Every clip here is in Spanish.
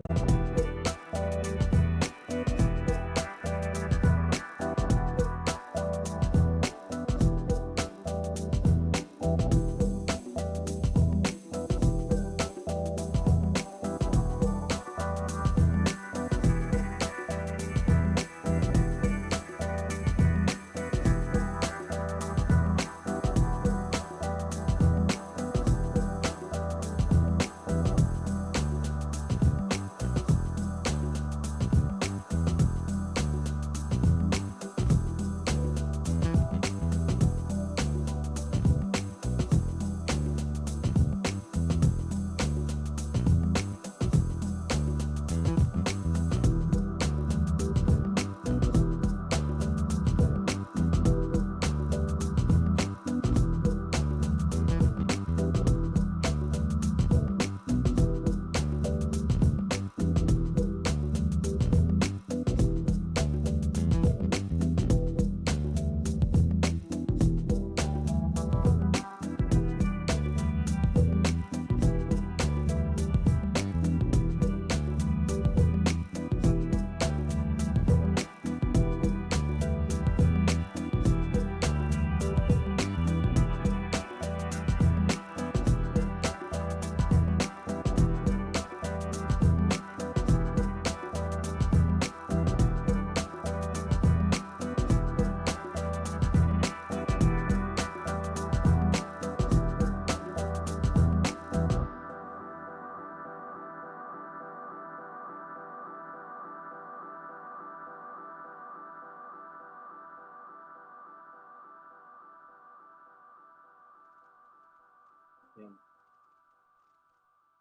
Bien.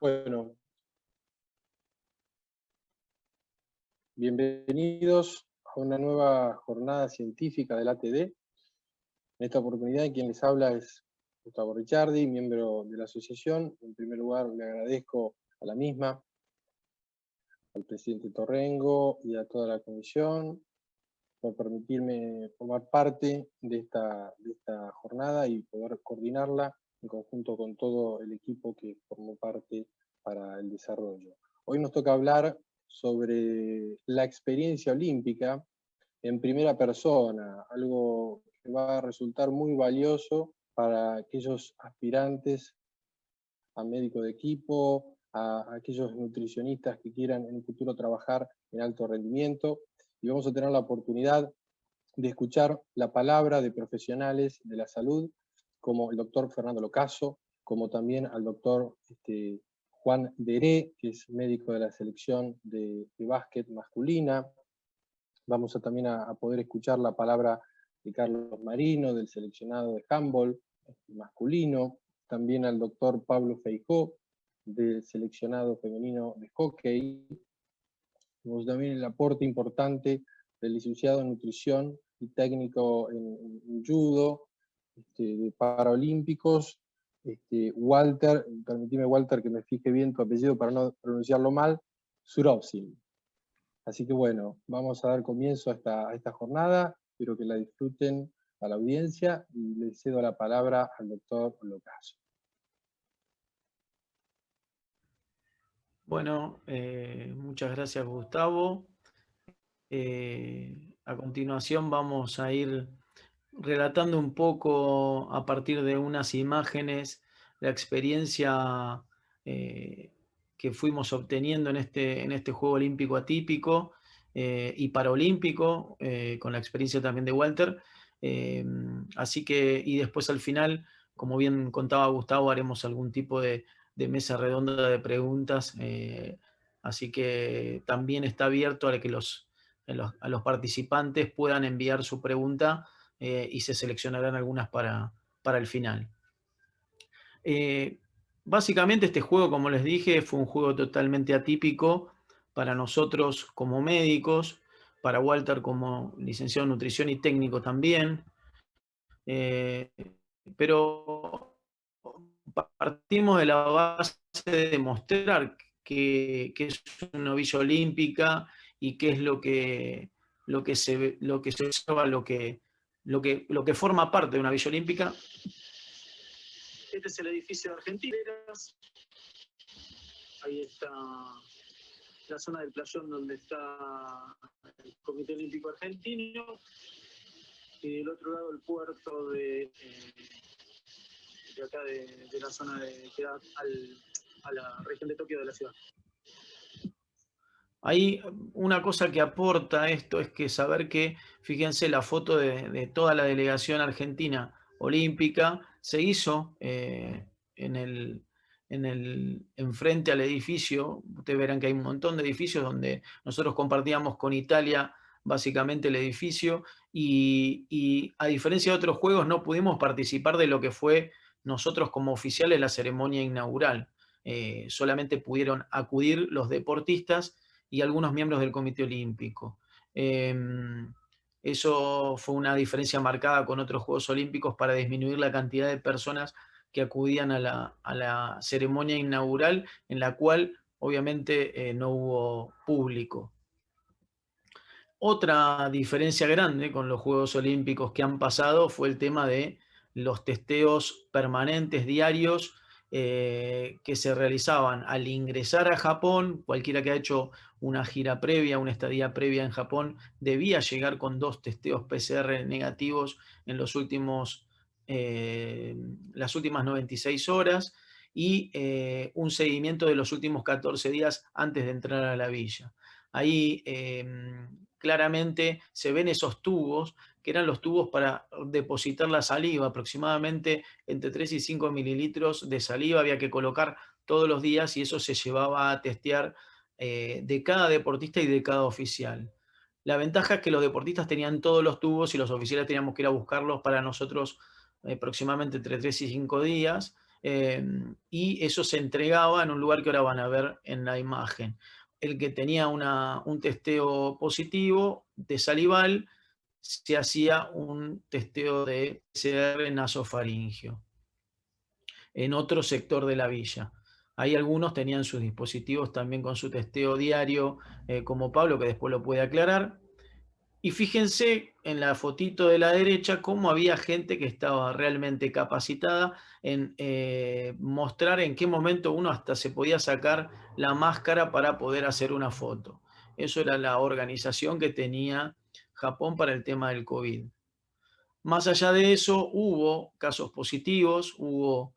Bueno, bienvenidos a una nueva jornada científica del ATD. En esta oportunidad quien les habla es Gustavo Ricciardi, miembro de la asociación. En primer lugar le agradezco a la misma, al presidente Torrengo y a toda la comisión por permitirme formar parte de esta jornada y poder coordinarla en conjunto con todo el equipo que formó parte para el desarrollo. Hoy nos toca hablar sobre la experiencia olímpica en primera persona, algo que va a resultar muy valioso para aquellos aspirantes a médico de equipo, a aquellos nutricionistas que quieran en un futuro trabajar en alto rendimiento, y vamos a tener la oportunidad de escuchar la palabra de profesionales de la salud, como el doctor Fernando Locaso, como también al doctor Juan Deré, que es médico de la selección de básquet masculina. Vamos también a poder escuchar la palabra de Carlos Marino, del seleccionado de handball masculino, también al doctor Pablo Feijó, del seleccionado femenino de hockey. Vemos también el aporte importante del licenciado en nutrición y técnico en judo, de paralímpicos, Walter, permitime Walter que me fije bien tu apellido para no pronunciarlo mal, Surovsin. Así que bueno, vamos a dar comienzo a esta jornada, espero que la disfruten a la audiencia y le cedo la palabra al doctor Locaso. Bueno, muchas gracias Gustavo. A continuación vamos a ir relatando un poco a partir de unas imágenes la experiencia que fuimos obteniendo en este Juego Olímpico Atípico y Paralímpico, con la experiencia también de Walter. Así que, y después al final, como bien contaba Gustavo, haremos algún tipo de mesa redonda de preguntas. Así que también está abierto a que a los participantes puedan enviar su pregunta y se seleccionarán algunas para el final. Básicamente este juego, como les dije, fue un juego totalmente atípico para nosotros como médicos, para Walter como licenciado en nutrición y técnico también. Pero partimos de la base de demostrar que es una villa olímpica y qué es lo que se observa, lo que forma parte de una villa olímpica. Este es el edificio de Argentinas. Ahí está la zona del playón donde está el Comité Olímpico Argentino, y del otro lado el puerto de acá de la zona que da a la región de Tokio de la ciudad. Ahí una cosa que aporta esto es que saber que, fíjense, la foto de toda la delegación argentina olímpica se hizo enfrente al edificio. Ustedes verán que hay un montón de edificios donde nosotros compartíamos con Italia básicamente el edificio y a diferencia de otros juegos no pudimos participar de lo que fue nosotros como oficiales la ceremonia inaugural. Solamente pudieron acudir los deportistas y algunos miembros del Comité Olímpico. Eso fue una diferencia marcada con otros Juegos Olímpicos para disminuir la cantidad de personas que acudían a la ceremonia inaugural, en la cual obviamente no hubo público. Otra diferencia grande con los Juegos Olímpicos que han pasado fue el tema de los testeos permanentes, diarios, que se realizaban al ingresar a Japón. Cualquiera que ha hecho una gira previa, una estadía previa en Japón, debía llegar con 2 testeos PCR negativos en las últimas 96 horas y un seguimiento de los últimos 14 días antes de entrar a la villa. Ahí claramente se ven esos tubos, que eran los tubos para depositar la saliva, aproximadamente entre 3 y 5 mililitros de saliva había que colocar todos los días y eso se llevaba a testear de cada deportista y de cada oficial. La ventaja es que los deportistas tenían todos los tubos y los oficiales teníamos que ir a buscarlos para nosotros aproximadamente entre 3 y 5 días, y eso se entregaba en un lugar que ahora van a ver en la imagen. El que tenía un testeo positivo de salival, se hacía un testeo de PCR nasofaringeo en otro sector de la villa. Ahí algunos tenían sus dispositivos también con su testeo diario, como Pablo, que después lo puede aclarar. Y fíjense en la fotito de la derecha cómo había gente que estaba realmente capacitada en mostrar en qué momento uno hasta se podía sacar la máscara para poder hacer una foto. Eso era la organización que tenía Japón para el tema del COVID. Más allá de eso, hubo casos positivos, hubo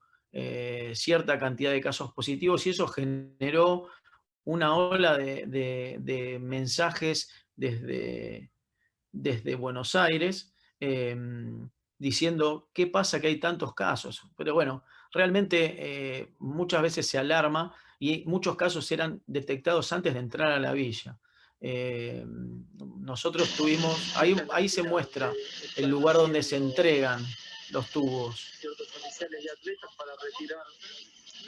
cierta cantidad de casos positivos y eso generó una ola de mensajes desde Buenos Aires, diciendo qué pasa que hay tantos casos. Pero bueno, realmente muchas veces se alarma y muchos casos eran detectados antes de entrar a la villa. Nosotros tuvimos, ahí se muestra el lugar donde se entregan los tubos. Ciertos oficiales y atletas para retirar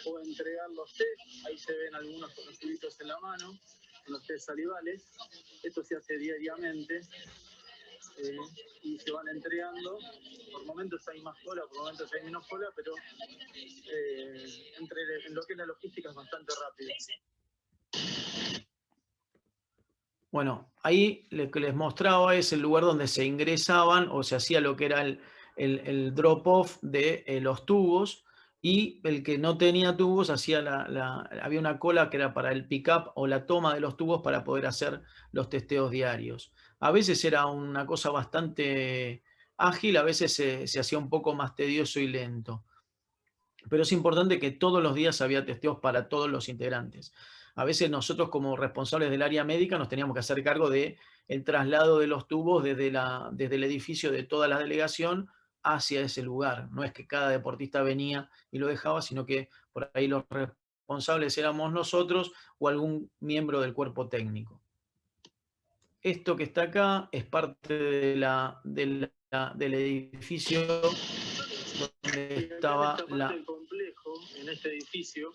o entregar los test. Ahí se ven algunos con los tubitos en la mano, con los test salivales. Esto se hace diariamente y se van entregando. Por momentos hay más cola, por momentos hay menos cola, pero en lo que es la logística es bastante rápido. Bueno, ahí lo que les mostraba es el lugar donde se ingresaban o se hacía lo que era el drop-off de los tubos, y el que no tenía tubos hacía había una cola que era para el pick-up o la toma de los tubos para poder hacer los testeos diarios. A veces era una cosa bastante ágil, a veces se hacía un poco más tedioso y lento. Pero es importante que todos los días había testeos para todos los integrantes. A veces nosotros como responsables del área médica nos teníamos que hacer cargo del traslado de los tubos desde el edificio de toda la delegación hacia ese lugar. No es que cada deportista venía y lo dejaba, sino que por ahí los responsables éramos nosotros o algún miembro del cuerpo técnico. Esto que está acá es parte del edificio donde estaba del complejo, en este edificio,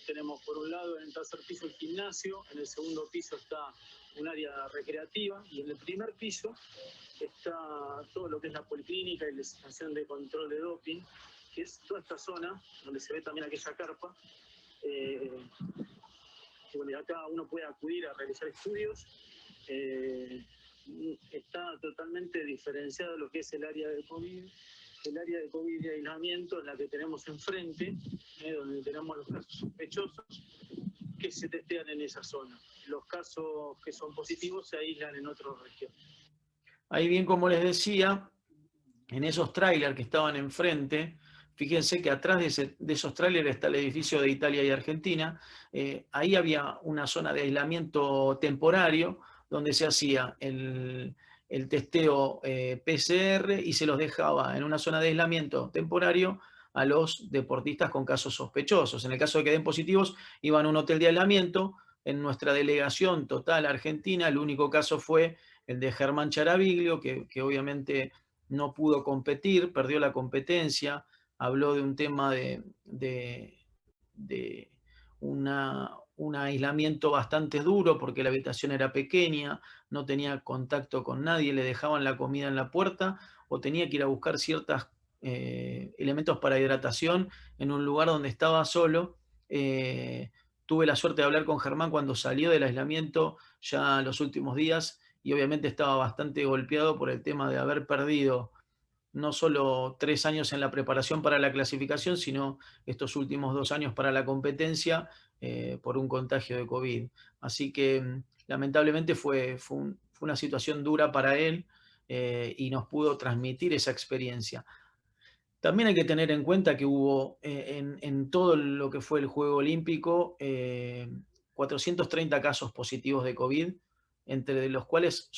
tenemos por un lado en el tercer piso el gimnasio, en el segundo piso está un área recreativa y en el primer piso está todo lo que es la policlínica y la estación de control de doping, que es toda esta zona donde se ve también aquella carpa. Bueno, acá uno puede acudir a realizar estudios. Está totalmente diferenciado lo que es el área de COVID. El área de COVID y aislamiento, en la que tenemos enfrente, donde tenemos los casos sospechosos, que se testean en esa zona. Los casos que son positivos se aíslan en otras regiones. Ahí bien, como les decía, en esos trailers que estaban enfrente, fíjense que atrás de esos trailers está el edificio de Italia y Argentina. Ahí había una zona de aislamiento temporario donde se hacía el testeo PCR y se los dejaba en una zona de aislamiento temporario a los deportistas con casos sospechosos. En el caso de que den positivos, iban a un hotel de aislamiento. En nuestra delegación total argentina, el único caso fue el de Germán Charaviglio, que obviamente no pudo competir, perdió la competencia, habló de un tema de un aislamiento bastante duro porque la habitación era pequeña, no tenía contacto con nadie, le dejaban la comida en la puerta o tenía que ir a buscar ciertos elementos para hidratación en un lugar donde estaba solo. Tuve la suerte de hablar con Germán cuando salió del aislamiento ya los últimos días y obviamente estaba bastante golpeado por el tema de haber perdido no solo 3 años en la preparación para la clasificación, sino estos últimos 2 años para la competencia por un contagio de COVID. Así que lamentablemente fue una situación dura para él y nos pudo transmitir esa experiencia. También hay que tener en cuenta que hubo en todo lo que fue el Juego Olímpico 430 casos positivos de COVID, entre los cuales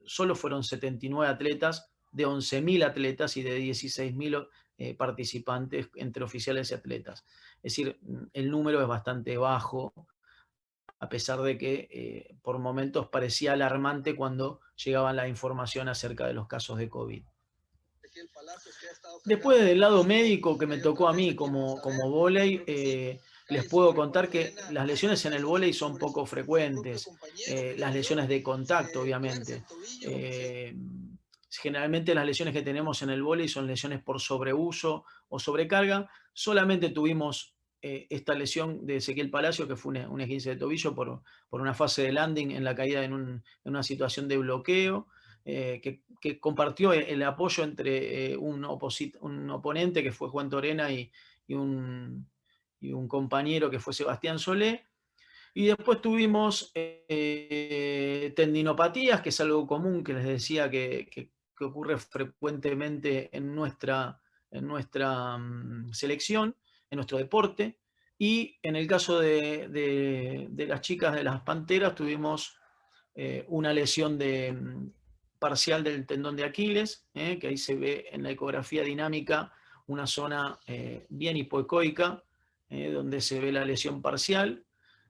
solo fueron 79 atletas, de 11.000 atletas y de 16.000 participantes entre oficiales y atletas. Es decir, el número es bastante bajo, a pesar de que por momentos parecía alarmante cuando llegaba la información acerca de los casos de COVID. Después del lado médico que me tocó a mí como vóley, les puedo contar que las lesiones en el vóley son poco frecuentes, las lesiones de contacto obviamente. Generalmente las lesiones que tenemos en el vóley son lesiones por sobreuso o sobrecarga. Solamente tuvimos esta lesión de Ezequiel Palacio, que fue un esguince de tobillo por una fase de landing en la caída en una situación de bloqueo. Que compartió el apoyo entre un oponente que fue Juan Torena y un compañero que fue Sebastián Solé. Y después tuvimos tendinopatías, que es algo común que les decía que ocurre frecuentemente en nuestra selección, en nuestro deporte. Y en el caso de las chicas de las Panteras tuvimos una lesión parcial del tendón de Aquiles, que ahí se ve en la ecografía dinámica una zona bien hipoecoica, donde se ve la lesión parcial.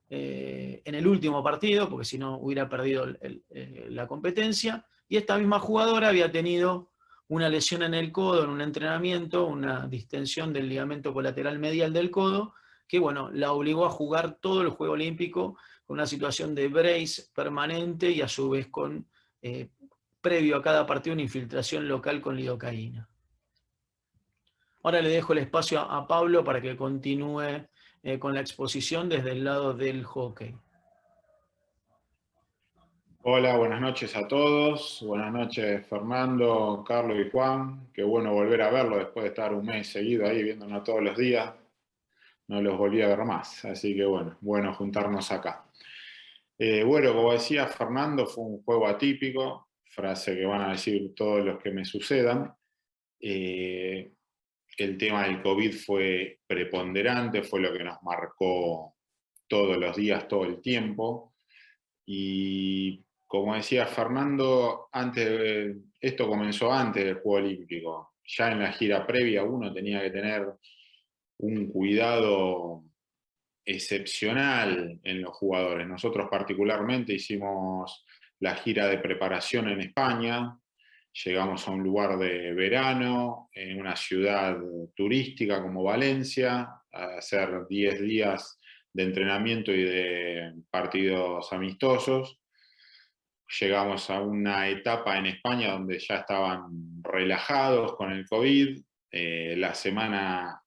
En el último partido, porque si no hubiera perdido la competencia, y esta misma jugadora había tenido una lesión en el codo en un entrenamiento, una distensión del ligamento colateral medial del codo, que bueno, la obligó a jugar todo el Juego Olímpico con una situación de brace permanente y a su vez con, previo a cada partido, una infiltración local con lidocaína. Ahora le dejo el espacio a Pablo para que continúe con la exposición desde el lado del hockey. Hola, buenas noches a todos. Buenas noches Fernando, Carlos y Juan. Qué bueno volver a verlo después de estar un mes seguido ahí viéndonos todos los días. No los volví a ver más, así que bueno juntarnos acá. Bueno, como decía Fernando, fue un juego atípico, frase que van a decir todos los que me sucedan. El tema del COVID fue preponderante, fue lo que nos marcó todos los días, todo el tiempo. Y como decía Fernando, esto comenzó antes del Juego Olímpico. Ya en la gira previa uno tenía que tener un cuidado excepcional en los jugadores. Nosotros particularmente hicimos la gira de preparación en España. Llegamos a un lugar de verano, en una ciudad turística como Valencia, a hacer 10 días de entrenamiento y de partidos amistosos. Llegamos a una etapa en España donde ya estaban relajados con el COVID. La semana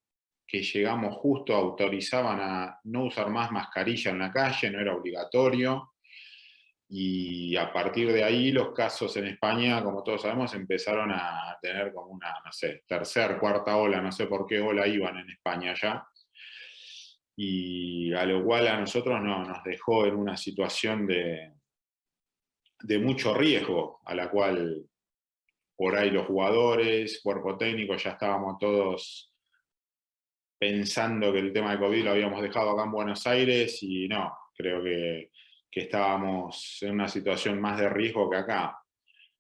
que llegamos justo autorizaban a no usar más mascarilla en la calle, no era obligatorio. Y a partir de ahí los casos en España, como todos sabemos, empezaron a tener como una, no sé, tercera, cuarta ola, no sé por qué ola iban en España ya. y a lo cual a nosotros nos dejó en una situación de mucho riesgo, a la cual por ahí los jugadores, cuerpo técnico, ya estábamos todos pensando que el tema de COVID lo habíamos dejado acá en Buenos Aires, y no, creo que estábamos en una situación más de riesgo que acá.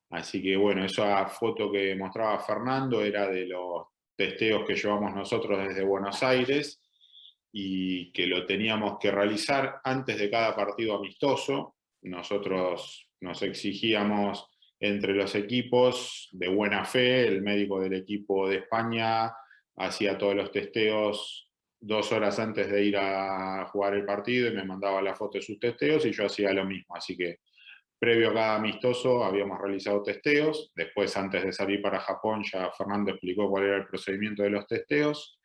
Así que bueno, esa foto que mostraba Fernando era de los testeos que llevamos nosotros desde Buenos Aires y que lo teníamos que realizar antes de cada partido amistoso. Nosotros nos exigíamos entre los equipos de buena fe. El médico del equipo de España hacía todos los testeos 2 horas antes de ir a jugar el partido y me mandaba la foto de sus testeos, y yo hacía lo mismo. Así que previo a cada amistoso habíamos realizado testeos. Después, antes de salir para Japón, ya Fernando explicó cuál era el procedimiento de los testeos.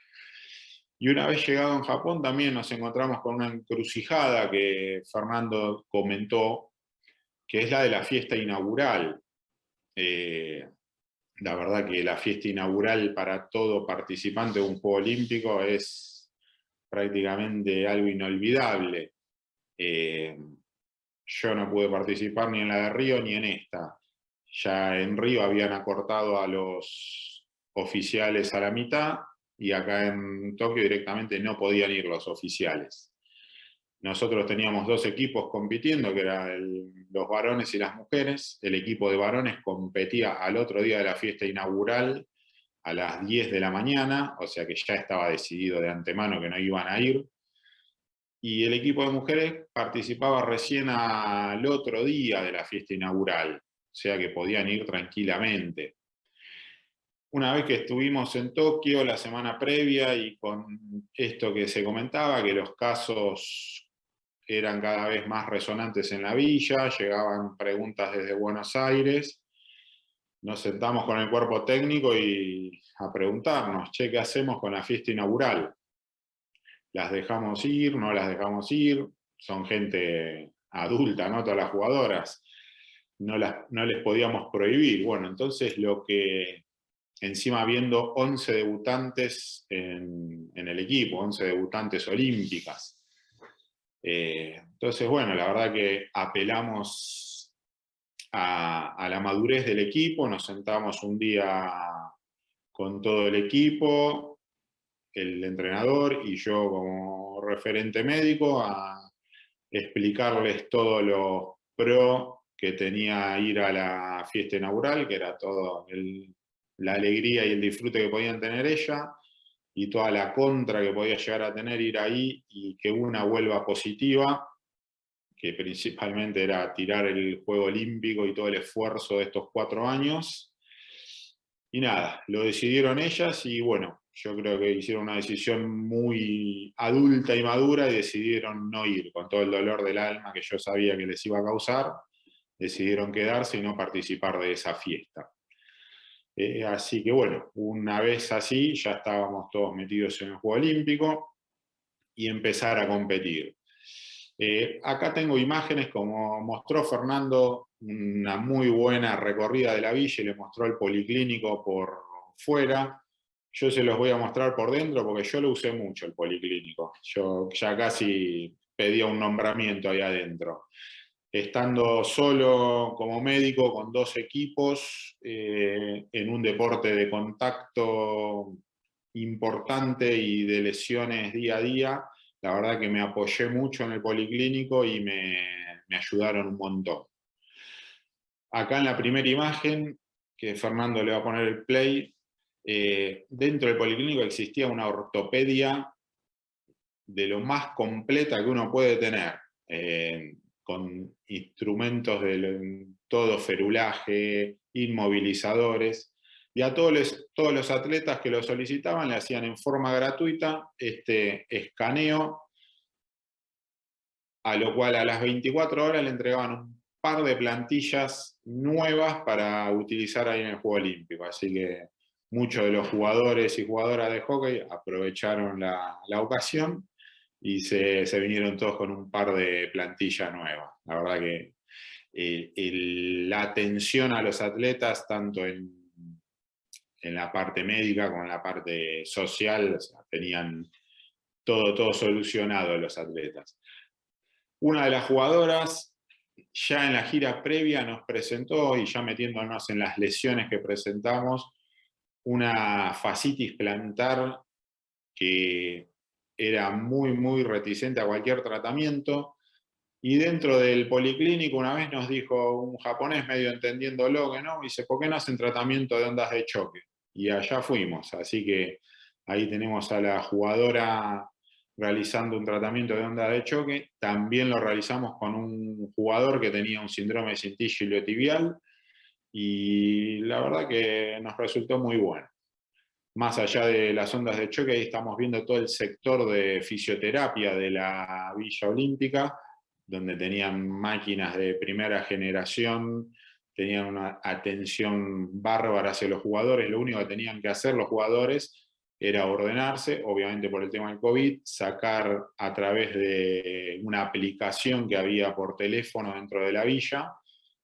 Y una vez llegado en Japón también nos encontramos con una encrucijada que Fernando comentó, que es la de la fiesta inaugural. La verdad que la fiesta inaugural para todo participante de un Juego Olímpico es prácticamente algo inolvidable. Yo no pude participar ni en la de Río ni en esta. Ya en Río habían acortado a los oficiales a la mitad, y acá en Tokio directamente no podían ir los oficiales. Nosotros teníamos 2 equipos compitiendo, que eran los varones y las mujeres. El equipo de varones competía al otro día de la fiesta inaugural a las 10 de la mañana, o sea que ya estaba decidido de antemano que no iban a ir. Y el equipo de mujeres participaba recién al otro día de la fiesta inaugural, o sea que podían ir tranquilamente. Una vez que estuvimos en Tokio la semana previa, y con esto que se comentaba, que los casos eran cada vez más resonantes en la villa, llegaban preguntas desde Buenos Aires, nos sentamos con el cuerpo técnico y a preguntarnos, che, ¿qué hacemos con la fiesta inaugural? ¿Las dejamos ir? ¿No las dejamos ir? Son gente adulta, ¿no? Todas las jugadoras. No les podíamos prohibir. Bueno, entonces lo que, encima viendo 11 debutantes en el equipo, 11 debutantes olímpicas. Entonces, bueno, la verdad que apelamos a la madurez del equipo, nos sentamos un día con todo el equipo, el entrenador y yo como referente médico, a explicarles todo lo pro que tenía ir a la fiesta inaugural, que era todo la alegría y el disfrute que podían tener ella, y toda la contra que podía llegar a tener ir ahí y que una vuelva positiva, que principalmente era tirar el Juego Olímpico y todo el esfuerzo de estos 4 años. Y nada, lo decidieron ellas, y bueno, yo creo que hicieron una decisión muy adulta y madura y decidieron no ir, con todo el dolor del alma que yo sabía que les iba a causar. Decidieron quedarse y no participar de esa fiesta. Así que bueno, una vez así, ya estábamos todos metidos en el Juego Olímpico y empezar a competir. Acá tengo imágenes, como mostró Fernando, una muy buena recorrida de la villa, y le mostró el policlínico por fuera. Yo se los voy a mostrar por dentro porque yo lo usé mucho, el policlínico. Yo ya casi pedía un nombramiento ahí adentro. Estando solo como médico con 2 equipos, en un deporte de contacto importante y de lesiones día a día, la verdad que me apoyé mucho en el policlínico y me ayudaron un montón. Acá en la primera imagen, que Fernando le va a poner el play, dentro del policlínico existía una ortopedia de lo más completa que uno puede tener, con instrumentos de todo ferulaje, inmovilizadores, y a todos los atletas que lo solicitaban le hacían en forma gratuita este escaneo, a lo cual a las 24 horas le entregaban un par de plantillas nuevas para utilizar ahí en el Juego Olímpico. Así que muchos de los jugadores y jugadoras de hockey aprovecharon la ocasión y se vinieron todos con un par de plantillas nuevas. La verdad que la atención a los atletas, tanto en la parte médica como en la parte social, o sea, tenían todo solucionado a los atletas. Una de las jugadoras ya en la gira previa nos presentó, y ya metiéndonos en las lesiones que presentamos, una fascitis plantar que era muy reticente a cualquier tratamiento, y dentro del policlínico una vez nos dijo un japonés medio entendiéndolo que no, dice, ¿por qué no hacen tratamiento de ondas de choque? Y allá fuimos, así que ahí tenemos a la jugadora realizando un tratamiento de onda de choque. También lo realizamos con un jugador que tenía un síndrome de cintillo iliotibial, y la verdad que nos resultó muy bueno. Más allá de las ondas de choque, ahí estamos viendo todo el sector de fisioterapia de la Villa Olímpica, donde tenían máquinas de primera generación, tenían una atención bárbara hacia los jugadores. Lo único que tenían que hacer los jugadores era ordenarse, obviamente por el tema del COVID, sacar a través de una aplicación que había por teléfono dentro de la villa,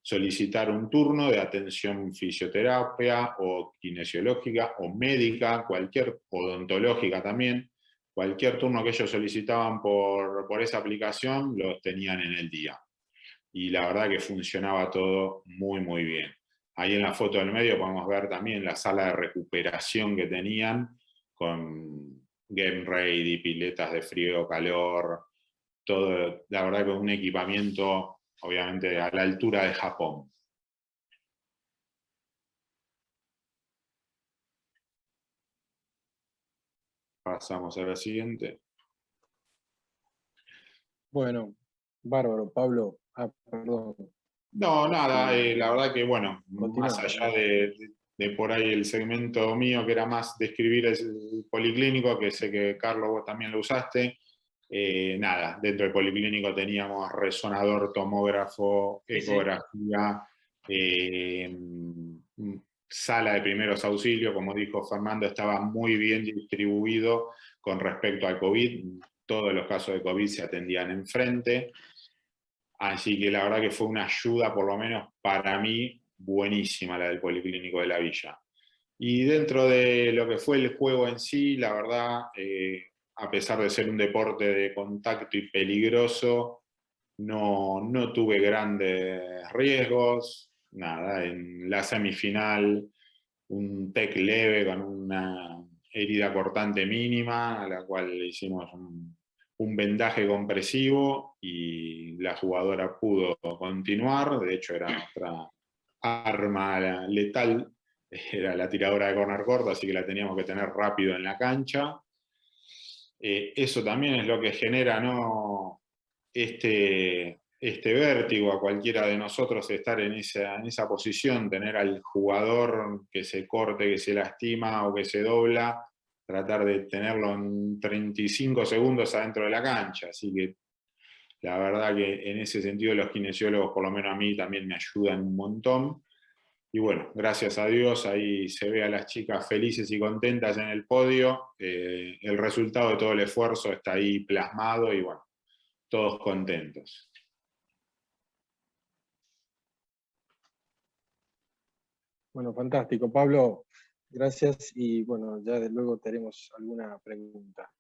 solicitar un turno de atención fisioterapia o kinesiológica o médica, cualquier, odontológica también, cualquier turno que ellos solicitaban por esa aplicación, los tenían en el día. Y la verdad que funcionaba todo muy bien. Ahí en la foto del medio podemos ver también la sala de recuperación que tenían, con game ready, piletas de frío, calor, todo, la verdad que un equipamiento obviamente a la altura de Japón. Pasamos a la siguiente. Bueno, bárbaro, Pablo. Perdón. No, nada, la verdad que bueno, Continúa. más allá de por ahí el segmento mío, que era más describir el policlínico, que sé que Carlos vos también lo usaste, nada, dentro del policlínico teníamos resonador, tomógrafo, ecografía, sala de primeros auxilios, como dijo Fernando, estaba muy bien distribuido con respecto al COVID, todos los casos de COVID se atendían enfrente. Así que la verdad que fue una ayuda, por lo menos para mí, buenísima la del Policlínico de la Villa. Y dentro de lo que fue el juego en sí, la verdad, a pesar de ser un deporte de contacto y peligroso, no tuve grandes riesgos. Nada, en la semifinal, un TEC leve con una herida cortante mínima, a la cual le hicimos un vendaje compresivo y la jugadora pudo continuar. De hecho, era nuestra arma letal, era la tiradora de corner corto, así que la teníamos que tener rápido en la cancha. Eso también es lo que genera, ¿no?, este vértigo a cualquiera de nosotros, estar en esa posición, tener al jugador que se corte, que se lastima o que se dobla, tratar de tenerlo en 35 segundos adentro de la cancha. Así que la verdad que en ese sentido los kinesiólogos, por lo menos a mí, también me ayudan un montón. Y bueno, gracias a Dios, ahí se ve a las chicas felices y contentas en el podio. El resultado de todo el esfuerzo está ahí plasmado y bueno, todos contentos. Bueno, fantástico, Pablo. Gracias y bueno, ya de luego tenemos alguna pregunta.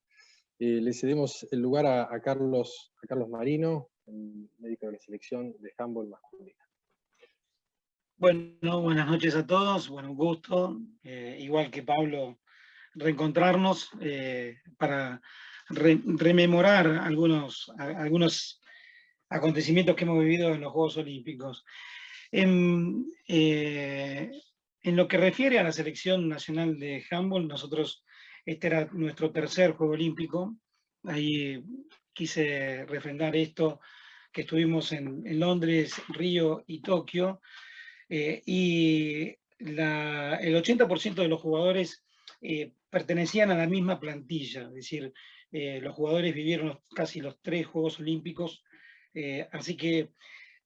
Le cedemos el lugar a Carlos Marino, el médico de la selección de handball masculina. Bueno, buenas noches a todos, bueno, un gusto, igual que Pablo, reencontrarnos para rememorar algunos acontecimientos que hemos vivido en los Juegos Olímpicos. En lo que refiere a la selección nacional de handball, nosotros, este era nuestro tercer Juego Olímpico. Ahí quise refrendar esto, que estuvimos en Londres, Río y Tokio, y el 80% de los jugadores pertenecían a la misma plantilla, es decir, los jugadores vivieron casi los 3 Juegos Olímpicos, así que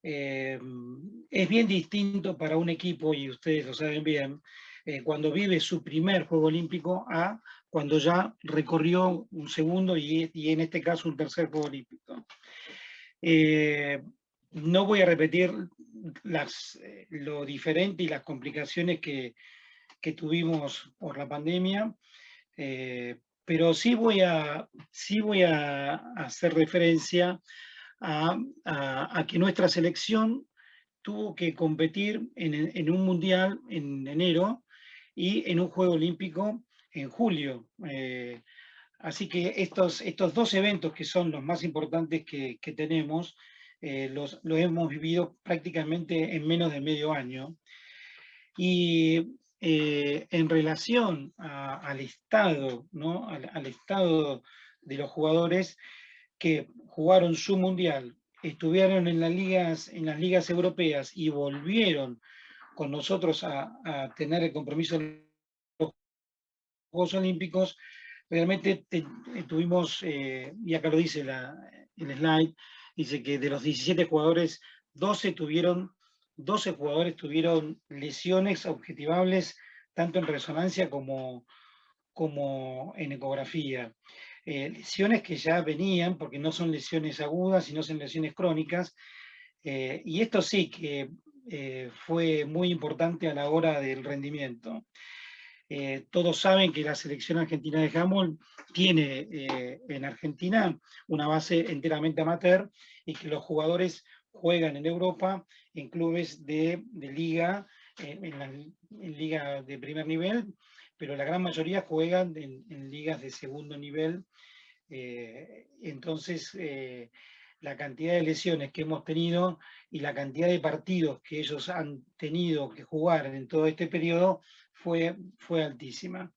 es bien distinto para un equipo, y ustedes lo saben bien, cuando vive su primer Juego Olímpico a cuando ya recorrió un segundo y en este caso un tercer Juego Olímpico. No voy a repetir lo diferente y las complicaciones que tuvimos por la pandemia, pero sí voy a hacer referencia a que nuestra selección tuvo que competir en un mundial en enero y en un Juego Olímpico en julio. Así que estos dos eventos que son los más importantes que tenemos, los hemos vivido prácticamente en menos de medio año. Y en relación al estado, ¿no? al estado de los jugadores que jugaron su mundial, estuvieron en las ligas europeas y volvieron con nosotros a tener el compromiso de los Juegos Olímpicos, realmente tuvimos, y acá lo dice el slide, dice que de los 17 jugadores, 12 jugadores tuvieron lesiones objetivables, tanto en resonancia como en ecografía. Lesiones que ya venían, porque no son lesiones agudas, sino son lesiones crónicas, y esto sí que fue muy importante a la hora del rendimiento. Todos saben que la selección argentina de handball tiene en Argentina una base enteramente amateur y que los jugadores juegan en Europa en clubes de liga, en liga de primer nivel, pero la gran mayoría juegan en ligas de segundo nivel. Entonces, la cantidad de lesiones que hemos tenido y la cantidad de partidos que ellos han tenido que jugar en todo este periodo fue altísima.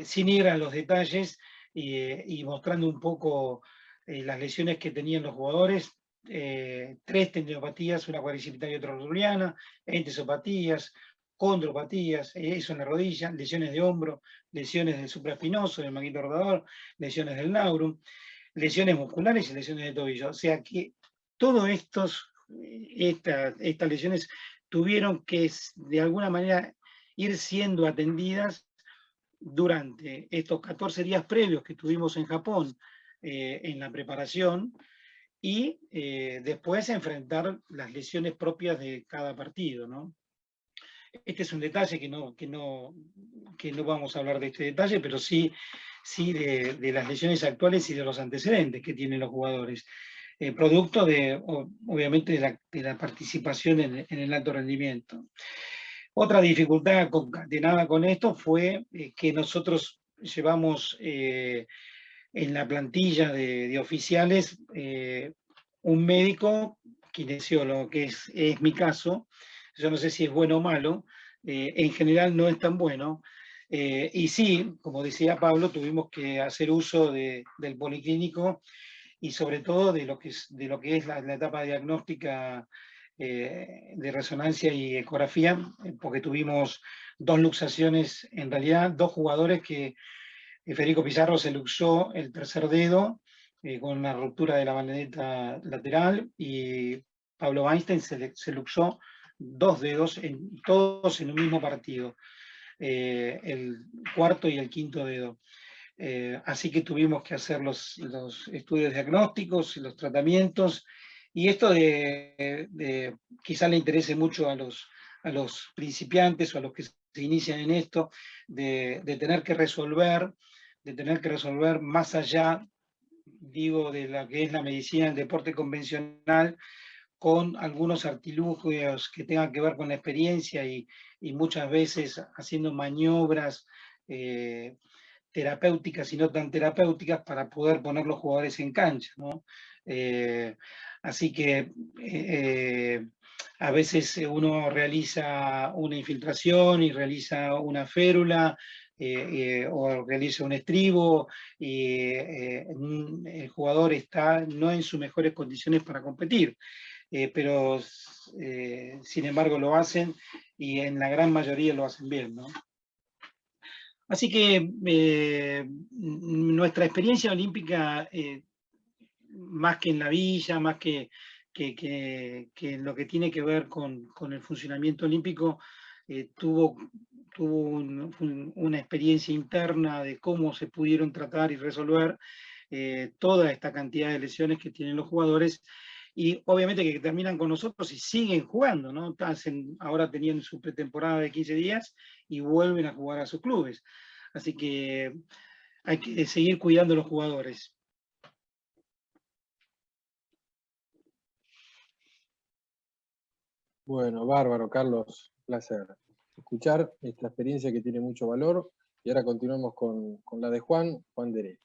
Sin ir a los detalles y mostrando un poco las lesiones que tenían los jugadores, 3 tendinopatías, una cuadricipital y otra rotuliana, entesopatías, condropatías, eso en la rodilla, lesiones de hombro, lesiones del supraespinoso, del manguito rotador, lesiones del labrum, lesiones musculares y lesiones de tobillo. O sea que todas estas lesiones tuvieron que de alguna manera ir siendo atendidas durante estos 14 días previos que tuvimos en Japón en la preparación y después enfrentar las lesiones propias de cada partido, ¿no? Este es un detalle que no vamos a hablar de este detalle, pero sí de las lesiones actuales y de los antecedentes que tienen los jugadores, producto obviamente de la participación en el alto rendimiento. Otra dificultad concatenada con esto fue que nosotros llevamos en la plantilla de oficiales un médico kinesiólogo, que es mi caso. Yo no sé si es bueno o malo, en general no es tan bueno, y sí, como decía Pablo, tuvimos que hacer uso del policlínico y sobre todo de lo que es la etapa diagnóstica de resonancia y ecografía, porque tuvimos 2 luxaciones, en realidad 2 jugadores que Federico Pizarro se luxó el tercer dedo con una ruptura de la bandeleta lateral y Pablo Weinstein se luxó 2 dedos, todos en un mismo partido, el cuarto y el quinto dedo. Así que tuvimos que hacer los estudios diagnósticos, los tratamientos, y esto quizá le interese mucho a los principiantes o a los que se inician en esto, de tener que resolver más allá, digo, de la que es la medicina del deporte convencional, con algunos artilugios que tengan que ver con la experiencia y muchas veces haciendo maniobras terapéuticas y no tan terapéuticas para poder poner los jugadores en cancha, ¿no? Así que a veces uno realiza una infiltración y realiza una férula o realiza un estribo y el jugador está no en sus mejores condiciones para competir. Pero sin embargo lo hacen y en la gran mayoría lo hacen bien, ¿no? Así que nuestra experiencia olímpica, más que en la villa, más que en lo que tiene que ver con el funcionamiento olímpico, tuvo una experiencia interna de cómo se pudieron tratar y resolver toda esta cantidad de lesiones que tienen los jugadores, y obviamente que terminan con nosotros y siguen jugando, ¿no? Ahora tenían su pretemporada de 15 días y vuelven a jugar a sus clubes. Así que hay que seguir cuidando a los jugadores. Bueno, bárbaro, Carlos, un placer escuchar esta experiencia que tiene mucho valor. Y ahora continuamos con la de Juan Deré,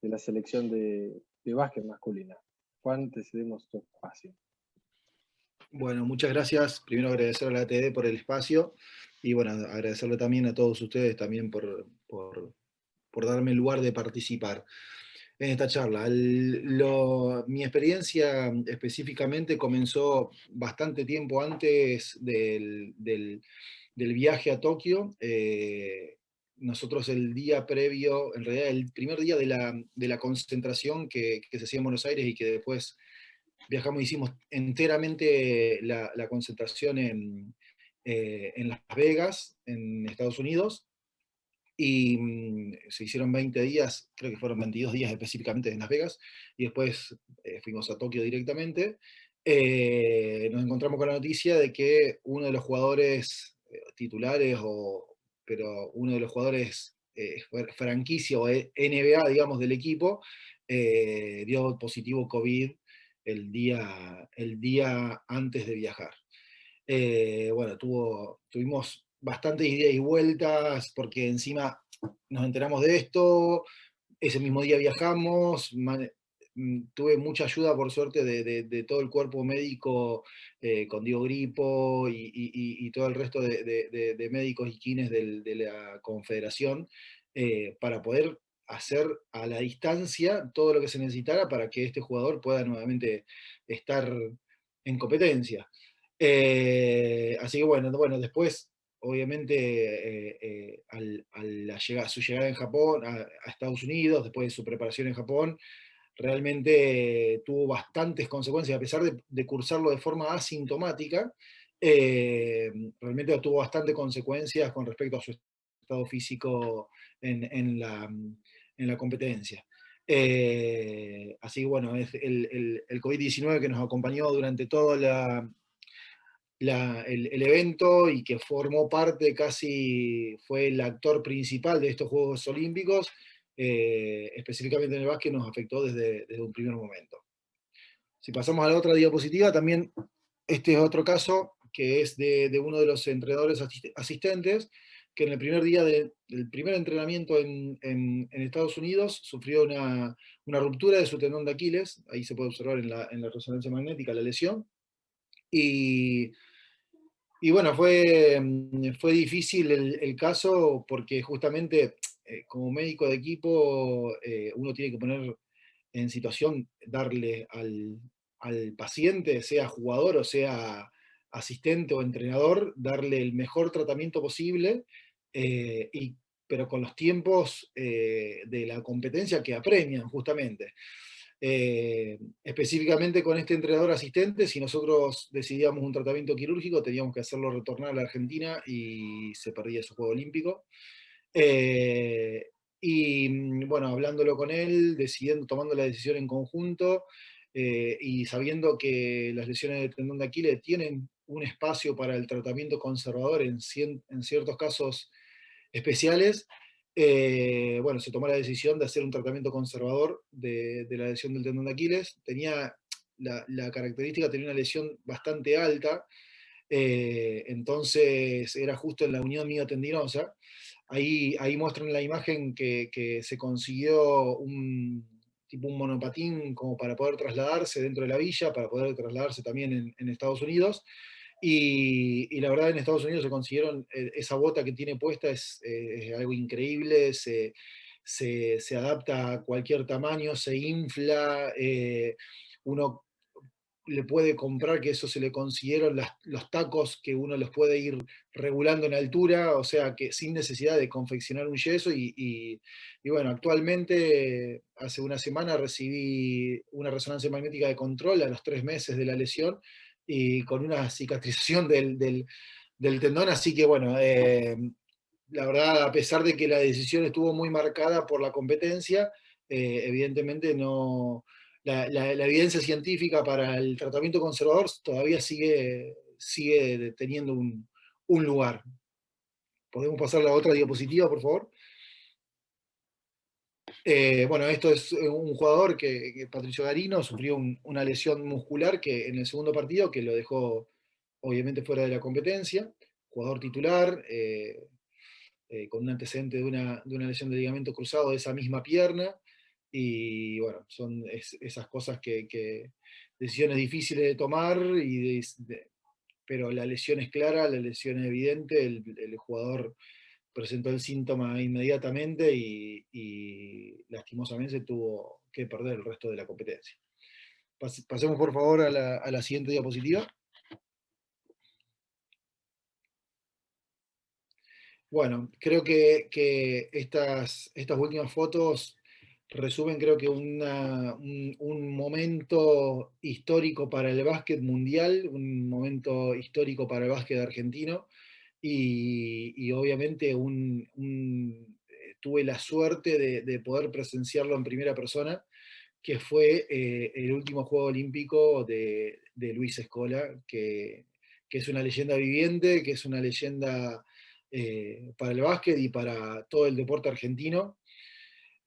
de la selección de básquet masculina. Juan, te cedemos tu espacio. Bueno, muchas gracias. Primero agradecer a la ATD por el espacio y bueno, agradecerle también a todos ustedes también por darme el lugar de participar en esta charla. Mi experiencia específicamente comenzó bastante tiempo antes del viaje a Tokio. Nosotros el día previo, en realidad el primer día de la concentración que se hacía en Buenos Aires y que después viajamos, hicimos enteramente la concentración en Las Vegas, en Estados Unidos, y se hicieron 20 días, creo que fueron 22 días específicamente en Las Vegas, y después fuimos a Tokio directamente. Nos encontramos con la noticia de que uno de los jugadores titulares, pero uno de los jugadores franquicia o NBA, digamos, del equipo, dio positivo COVID el día antes de viajar. Bueno, tuvimos bastantes ideas y vueltas, porque encima nos enteramos de esto, ese mismo día viajamos, tuve mucha ayuda, por suerte, de todo el cuerpo médico, con Diego Gripo y todo el resto de médicos y quines de la Confederación, para poder hacer a la distancia todo lo que se necesitara para que este jugador pueda nuevamente estar en competencia. Así que bueno, después, obviamente, su llegada en Japón, a Estados Unidos, después de su preparación en Japón, realmente tuvo bastantes consecuencias, a pesar de cursarlo de forma asintomática, realmente tuvo bastantes consecuencias con respecto a su estado físico en la competencia. Así que bueno, es el COVID-19 que nos acompañó durante todo el evento y que formó parte, casi fue el actor principal de estos Juegos Olímpicos, específicamente en el básquet, nos afectó desde un primer momento. Si pasamos a la otra diapositiva, también este es otro caso que es de uno de los entrenadores asistentes, que en el primer día del primer entrenamiento en Estados Unidos sufrió una ruptura de su tendón de Aquiles. Ahí se puede observar en la resonancia magnética la lesión. Y bueno, fue difícil el caso, porque justamente como médico de equipo uno tiene que poner en situación, darle al paciente, sea jugador o sea asistente o entrenador, darle el mejor tratamiento posible, pero con los tiempos de la competencia que apremian justamente. Específicamente con este entrenador asistente, si nosotros decidíamos un tratamiento quirúrgico, teníamos que hacerlo retornar a la Argentina y se perdía su Juego Olímpico. Y bueno, hablándolo con él, tomando la decisión en conjunto, y sabiendo que las lesiones de tendón de Aquiles tienen un espacio para el tratamiento conservador en ciertos casos especiales, bueno, se tomó la decisión de hacer un tratamiento conservador de la lesión del tendón de Aquiles. Tenía la característica, tenía una lesión bastante alta, entonces era justo en la unión miotendinosa. Ahí muestran la imagen que se consiguió un monopatín como para poder trasladarse dentro de la villa, para poder trasladarse también en Estados Unidos. Y la verdad, en Estados Unidos se consiguieron, esa bota que tiene puesta es algo increíble, se adapta a cualquier tamaño, se infla, uno le puede comprar, que eso se le consiguieron los tacos que uno los puede ir regulando en altura, o sea que sin necesidad de confeccionar un yeso. Y bueno, actualmente, hace una semana recibí una resonancia magnética de control a los 3 meses de la lesión, y con una cicatrización del tendón, así que bueno, la verdad, a pesar de que la decisión estuvo muy marcada por la competencia, evidentemente no, la evidencia científica para el tratamiento conservador todavía sigue teniendo un lugar. ¿Podemos pasar a la otra diapositiva, por favor? Bueno, esto es un jugador que Patricio Garino sufrió una lesión muscular que en el segundo partido que lo dejó obviamente fuera de la competencia, jugador titular, con un antecedente de una lesión de ligamento cruzado de esa misma pierna, y bueno, son esas cosas decisiones difíciles de tomar, pero la lesión es clara, la lesión es evidente, el jugador presentó el síntoma inmediatamente y lastimosamente tuvo que perder el resto de la competencia. Pasemos por favor a la siguiente diapositiva. Bueno, creo que estas últimas fotos resumen creo que un momento histórico para el básquet mundial, un momento histórico para el básquet argentino, y obviamente tuve la suerte de poder presenciarlo en primera persona, que fue el último Juego Olímpico de Luis Scola, que es una leyenda viviente, que es una leyenda para el básquet y para todo el deporte argentino.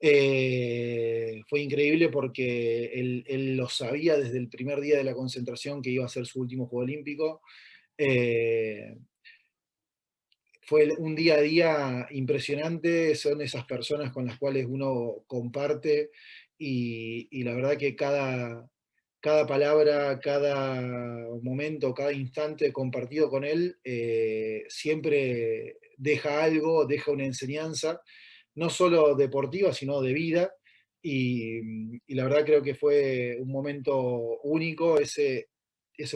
Fue increíble porque él lo sabía desde el primer día de la concentración que iba a ser su último Juego Olímpico. Fue un día a día impresionante, son esas personas con las cuales uno comparte y la verdad que cada palabra, cada momento, cada instante compartido con él siempre deja algo, deja una enseñanza, no solo deportiva, sino de vida. Y la verdad creo que fue un momento único, ese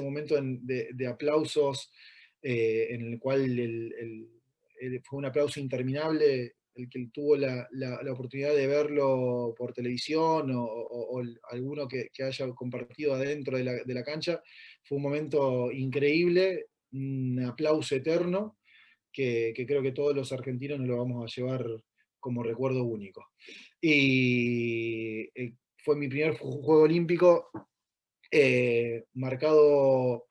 momento de aplausos en el cual fue un aplauso interminable el que tuvo la oportunidad de verlo por televisión o alguno que haya compartido adentro de la cancha. Fue un momento increíble, un aplauso eterno que creo que todos los argentinos nos lo vamos a llevar como recuerdo único. Y fue mi primer Juego Olímpico, marcado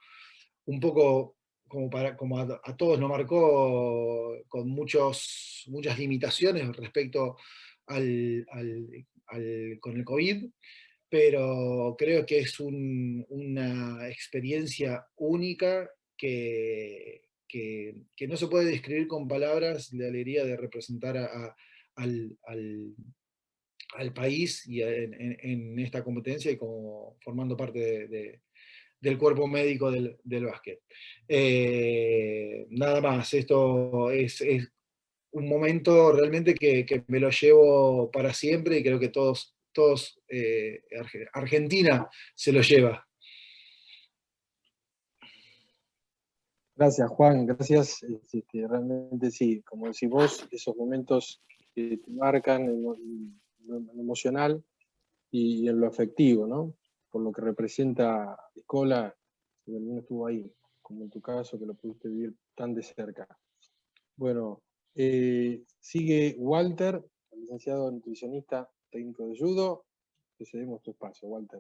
un poco como a todos nos marcó, con muchas limitaciones respecto con el COVID, pero creo que es una experiencia única que no se puede describir con palabras, la alegría de representar al país y en esta competencia y como formando parte del cuerpo médico del básquet. Nada más, esto es un momento realmente que me lo llevo para siempre y creo que todos Argentina se lo lleva. Gracias, Juan, gracias. Realmente sí, como decís vos, esos momentos que te marcan en lo emocional y en lo afectivo, ¿no? Por lo que representa Scola, que también estuvo ahí, como en tu caso, que lo pudiste vivir tan de cerca. Bueno, sigue Walter, licenciado nutricionista, técnico de judo. Te cedemos tu espacio, Walter.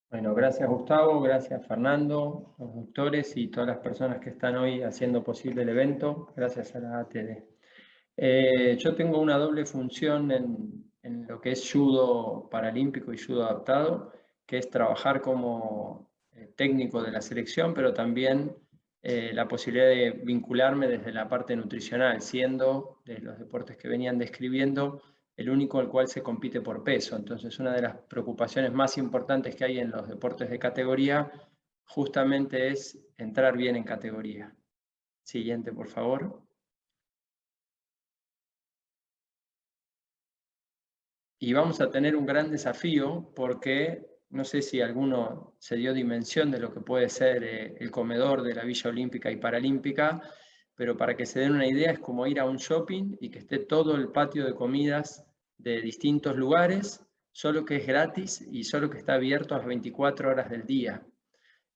Bueno, gracias Gustavo, gracias Fernando, los doctores y todas las personas que están hoy haciendo posible el evento, gracias a la ATD. Yo tengo una doble función en lo que es judo paralímpico y judo adaptado, que es trabajar como técnico de la selección, pero también la posibilidad de vincularme desde la parte nutricional, siendo de los deportes que venían describiendo el único al cual se compite por peso. Entonces, una de las preocupaciones más importantes que hay en los deportes de categoría justamente es entrar bien en categoría. Siguiente, por favor. Y vamos a tener un gran desafío porque no sé si alguno se dio dimensión de lo que puede ser el comedor de la Villa Olímpica y Paralímpica, pero para que se den una idea es como ir a un shopping y que esté todo el patio de comidas de distintos lugares, solo que es gratis y solo que está abierto a las 24 horas del día.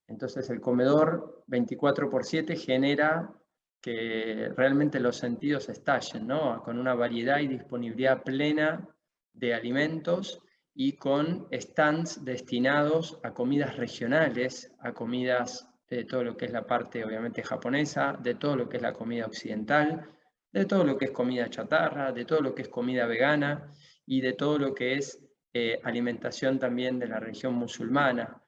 Entonces el comedor 24/7 genera que realmente los sentidos estallen, ¿no? Con una variedad y disponibilidad plena de alimentos y con stands destinados a comidas regionales, a comidas de todo lo que es la parte obviamente japonesa, de todo lo que es la comida occidental, de todo lo que es comida chatarra, de todo lo que es comida vegana y de todo lo que es alimentación también de la religión musulmana.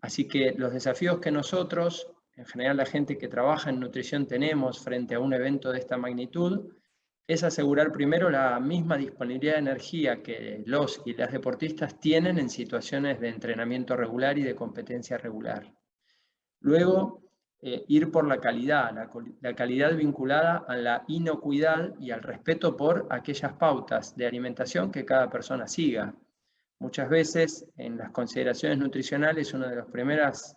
Así que los desafíos que nosotros, en general la gente que trabaja en nutrición, tenemos frente a un evento de esta magnitud, es asegurar primero la misma disponibilidad de energía que los y las deportistas tienen en situaciones de entrenamiento regular y de competencia regular. Luego, ir por la calidad vinculada a la inocuidad y al respeto por aquellas pautas de alimentación que cada persona siga. Muchas veces en las consideraciones nutricionales una de las primeras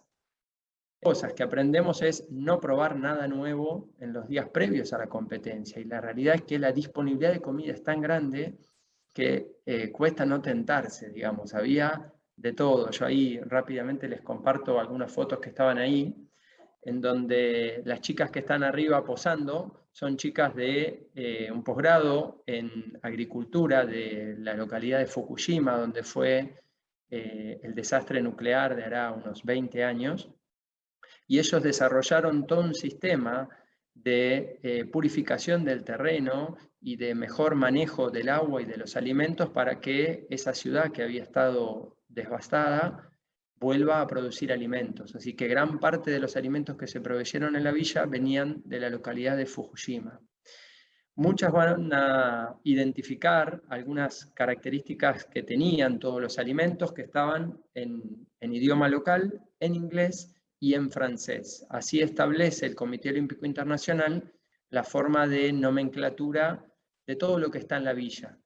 cosas que aprendemos es no probar nada nuevo en los días previos a la competencia, y la realidad es que la disponibilidad de comida es tan grande que cuesta no tentarse, digamos. Había de todo. Yo ahí rápidamente les comparto algunas fotos que estaban ahí, en donde las chicas que están arriba posando son chicas de un posgrado en agricultura de la localidad de Fukushima, donde fue el desastre nuclear de hará unos 20 años, y ellos desarrollaron todo un sistema de purificación del terreno y de mejor manejo del agua y de los alimentos para que esa ciudad que había estado devastada vuelva a producir alimentos. Así que gran parte de los alimentos que se proveyeron en la villa venían de la localidad de Fukushima. Muchas van a identificar algunas características que tenían todos los alimentos que estaban en idioma local, en inglés y en francés. Así establece el Comité Olímpico Internacional la forma de nomenclatura de todo lo que está en la villa.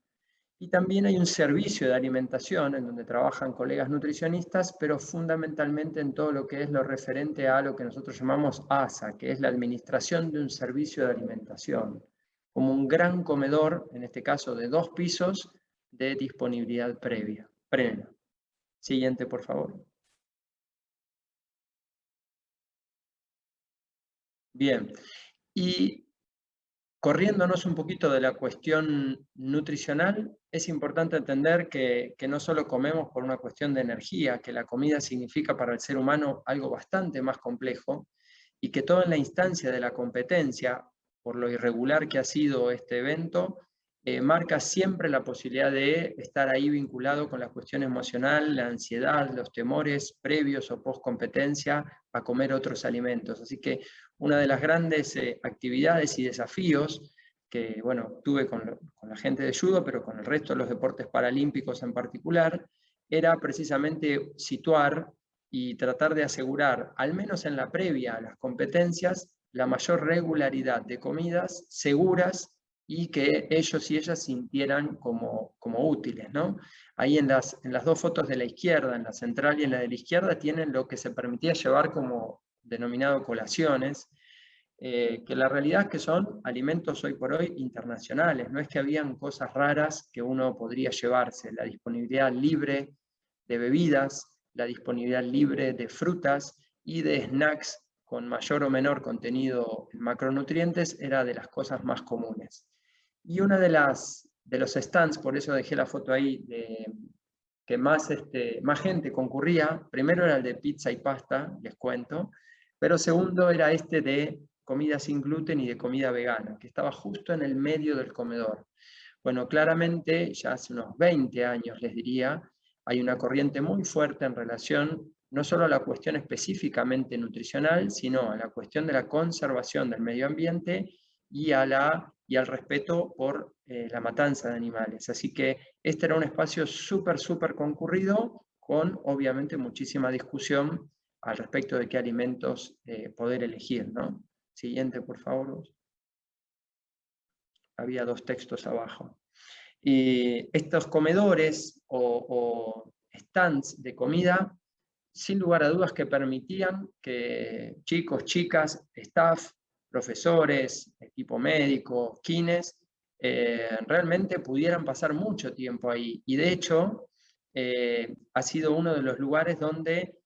Y también hay un servicio de alimentación en donde trabajan colegas nutricionistas, pero fundamentalmente en todo lo que es lo referente a lo que nosotros llamamos ASA, que es la administración de un servicio de alimentación, como un gran comedor, en este caso de 2 pisos, de disponibilidad previa. Siguiente, por favor. Bien, y corriéndonos un poquito de la cuestión nutricional, es importante entender que no solo comemos por una cuestión de energía, que la comida significa para el ser humano algo bastante más complejo, y que toda la instancia de la competencia, por lo irregular que ha sido este evento, marca siempre la posibilidad de estar ahí vinculado con la cuestión emocional, la ansiedad, los temores previos o post competencia a comer otros alimentos. Así que una de las grandes actividades y desafíos que tuve con la gente de judo, pero con el resto de los deportes paralímpicos en particular, era precisamente situar y tratar de asegurar, al menos en la previa a las competencias, la mayor regularidad de comidas seguras y que ellos y ellas sintieran como útiles, ¿no? Ahí en las 2 fotos de la izquierda, en la central y en la de la izquierda, tienen lo que se permitía llevar como denominado colaciones, que la realidad es que son alimentos hoy por hoy internacionales, no es que habían cosas raras que uno podría llevarse, la disponibilidad libre de bebidas, la disponibilidad libre de frutas y de snacks con mayor o menor contenido en macronutrientes era de las cosas más comunes. Y una de los stands, por eso dejé la foto ahí, que más gente concurría, primero era el de pizza y pasta, les cuento, pero segundo era este de comida sin gluten y de comida vegana, que estaba justo en el medio del comedor. Bueno, claramente, ya hace unos 20 años, les diría, hay una corriente muy fuerte en relación no solo a la cuestión específicamente nutricional, sino a la cuestión de la conservación del medio ambiente y al respeto por la matanza de animales. Así que este era un espacio súper concurrido, con obviamente muchísima discusión al respecto de qué alimentos poder elegir, ¿no? Siguiente, por favor. Había 2 textos abajo. Y estos comedores o stands de comida, sin lugar a dudas que permitían que chicos, chicas, staff, profesores, equipo médico, kines, realmente pudieran pasar mucho tiempo ahí. Y de hecho, ha sido uno de los lugares donde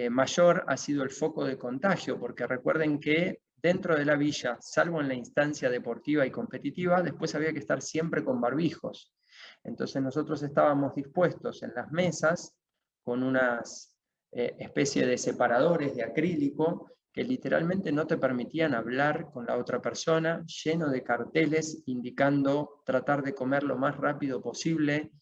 mayor ha sido el foco de contagio, porque recuerden que dentro de la villa, salvo en la instancia deportiva y competitiva, después había que estar siempre con barbijos. Entonces nosotros estábamos dispuestos en las mesas con unas especie de separadores de acrílico que literalmente no te permitían hablar con la otra persona, lleno de carteles indicando tratar de comer lo más rápido posible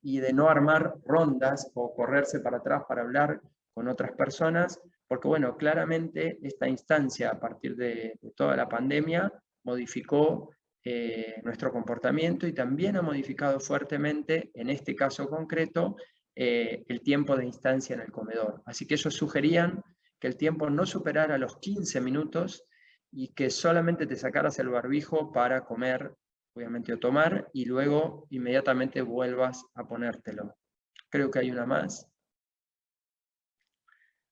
y de no armar rondas o correrse para atrás para hablar con otras personas, porque bueno, claramente esta instancia a partir de toda la pandemia modificó nuestro comportamiento y también ha modificado fuertemente, en este caso concreto, el tiempo de instancia en el comedor. Así que ellos sugerían que el tiempo no superara los 15 minutos y que solamente te sacaras el barbijo para comer, obviamente, o tomar, y luego inmediatamente vuelvas a ponértelo. Creo que hay una más.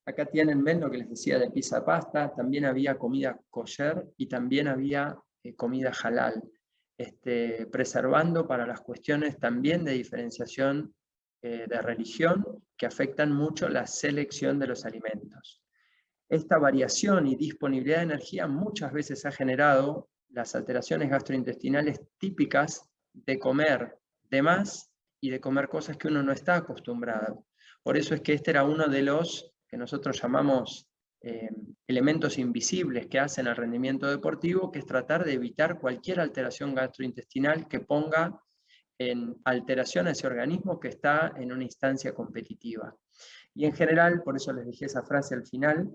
Acá tienen, ven lo que les decía de pizza pasta, también había comida kosher y también había comida halal, preservando para las cuestiones también de diferenciación de religión que afectan mucho la selección de los alimentos. Esta variación y disponibilidad de energía muchas veces ha generado las alteraciones gastrointestinales típicas de comer de más y de comer cosas que uno no está acostumbrado. Por eso es que este era uno de los que nosotros llamamos elementos invisibles que hacen al rendimiento deportivo, que es tratar de evitar cualquier alteración gastrointestinal que ponga en alteración a ese organismo que está en una instancia competitiva. Y en general, por eso les dejé esa frase al final,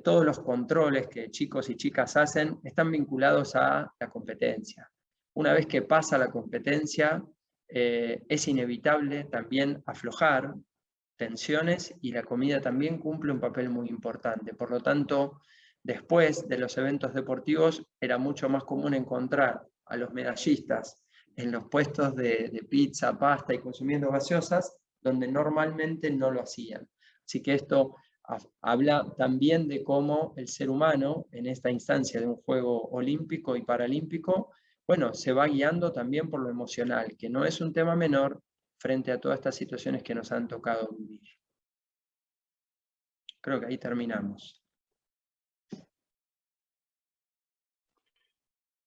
todos los controles que chicos y chicas hacen están vinculados a la competencia. Una vez que pasa la competencia, es inevitable también aflojar tensiones y la comida también cumple un papel muy importante. Por lo tanto, después de los eventos deportivos era mucho más común encontrar a los medallistas en los puestos de pizza, pasta y consumiendo gaseosas, donde normalmente no lo hacían. Así que esto habla también de cómo el ser humano, en esta instancia de un juego olímpico y paralímpico, bueno, se va guiando también por lo emocional, que no es un tema menor frente a todas estas situaciones que nos han tocado vivir. Creo que ahí terminamos.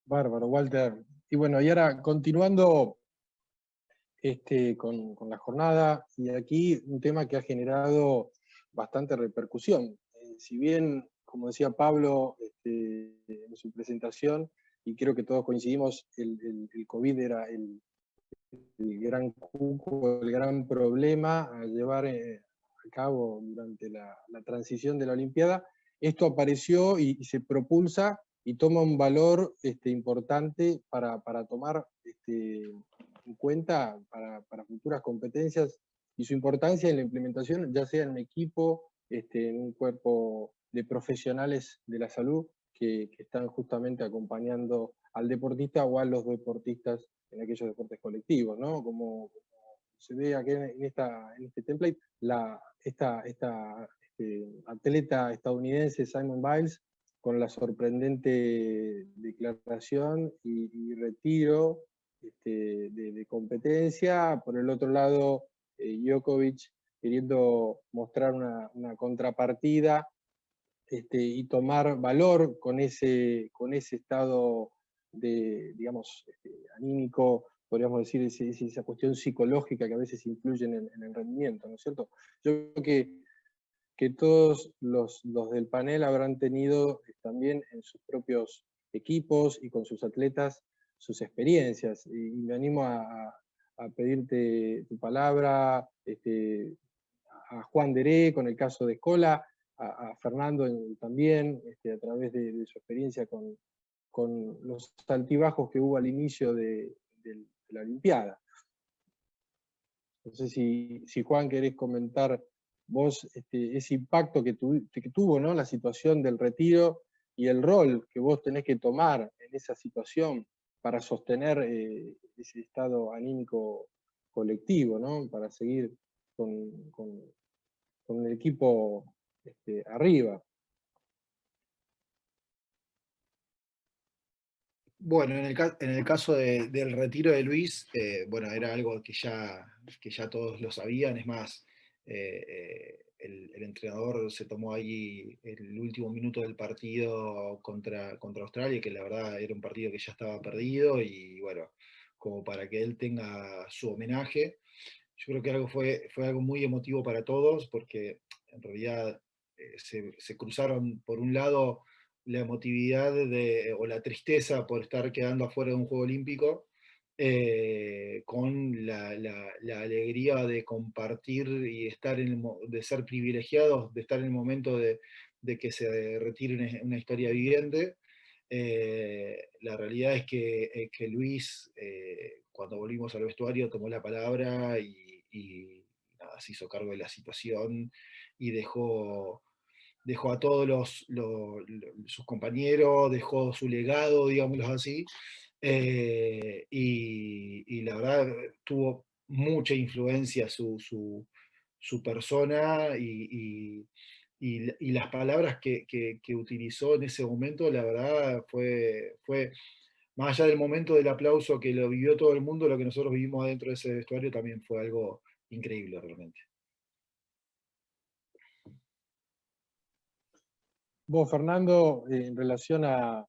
Bárbaro, Walter. Y bueno, y ahora continuando con la jornada, y aquí un tema que ha generado bastante repercusión. Si bien, como decía Pablo en su presentación, y creo que todos coincidimos, el COVID era el gran cuco, el gran problema a llevar a cabo durante la transición de la Olimpiada, esto apareció y se propulsa y toma un valor importante para tomar en cuenta para futuras competencias y su importancia en la implementación, ya sea en un equipo, en un cuerpo de profesionales de la salud que están justamente acompañando al deportista o a los deportistas en aquellos deportes colectivos, ¿no? Como se ve aquí en este template, esta atleta estadounidense Simone Biles, con la sorprendente declaración y retiro de competencia. Por el otro lado, Djokovic queriendo mostrar una contrapartida y tomar valor con ese estado de, digamos, anímico, podríamos decir, esa cuestión psicológica que a veces influye en el rendimiento, ¿no es cierto? Yo creo que todos los del panel habrán tenido también en sus propios equipos y con sus atletas sus experiencias, y me animo a pedirte tu palabra, a Juan Deré con el caso de Escola, a Fernando también, a través de su experiencia con los altibajos que hubo al inicio de la Olimpiada. No sé si Juan querés comentar vos ese impacto que tuvo, ¿no? La situación del retiro y el rol que vos tenés que tomar en esa situación para sostener ese estado anímico colectivo, ¿no? Para seguir con el equipo arriba. Bueno, en el caso del retiro de Luis, bueno, era algo que ya todos lo sabían. Es más, el entrenador se tomó ahí el último minuto del partido contra Australia, que la verdad era un partido que ya estaba perdido, y bueno, como para que él tenga su homenaje. Yo creo que fue algo muy emotivo para todos, porque en realidad se cruzaron, por un lado, la emotividad o la tristeza por estar quedando afuera de un Juego Olímpico, con la alegría de compartir y de ser privilegiados, de estar en el momento de que se retire una historia viviente. La realidad es que Luis, cuando volvimos al vestuario, tomó la palabra y nada, se hizo cargo de la situación y dejó a todos sus compañeros, dejó su legado, digámoslo así, y la verdad tuvo mucha influencia su persona y las palabras que utilizó en ese momento, la verdad fue, más allá del momento del aplauso que lo vivió todo el mundo, lo que nosotros vivimos adentro de ese vestuario también fue algo increíble realmente. Vos, Fernando, en relación a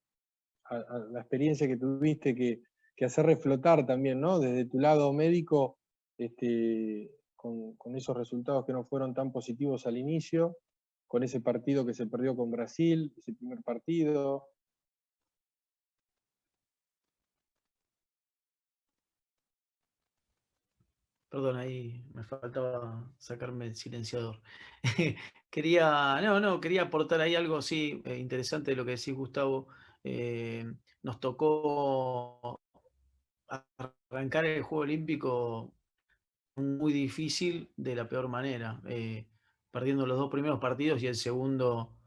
la experiencia que tuviste que hacer reflotar también, ¿no? Desde tu lado médico, con esos resultados que no fueron tan positivos al inicio, con ese partido que se perdió con Brasil, ese primer partido. Perdón, ahí me faltaba sacarme el silenciador. Quería aportar ahí algo así interesante de lo que decís, Gustavo. Nos tocó arrancar el Juego Olímpico muy difícil de la peor manera, perdiendo los 2 primeros partidos y el segundo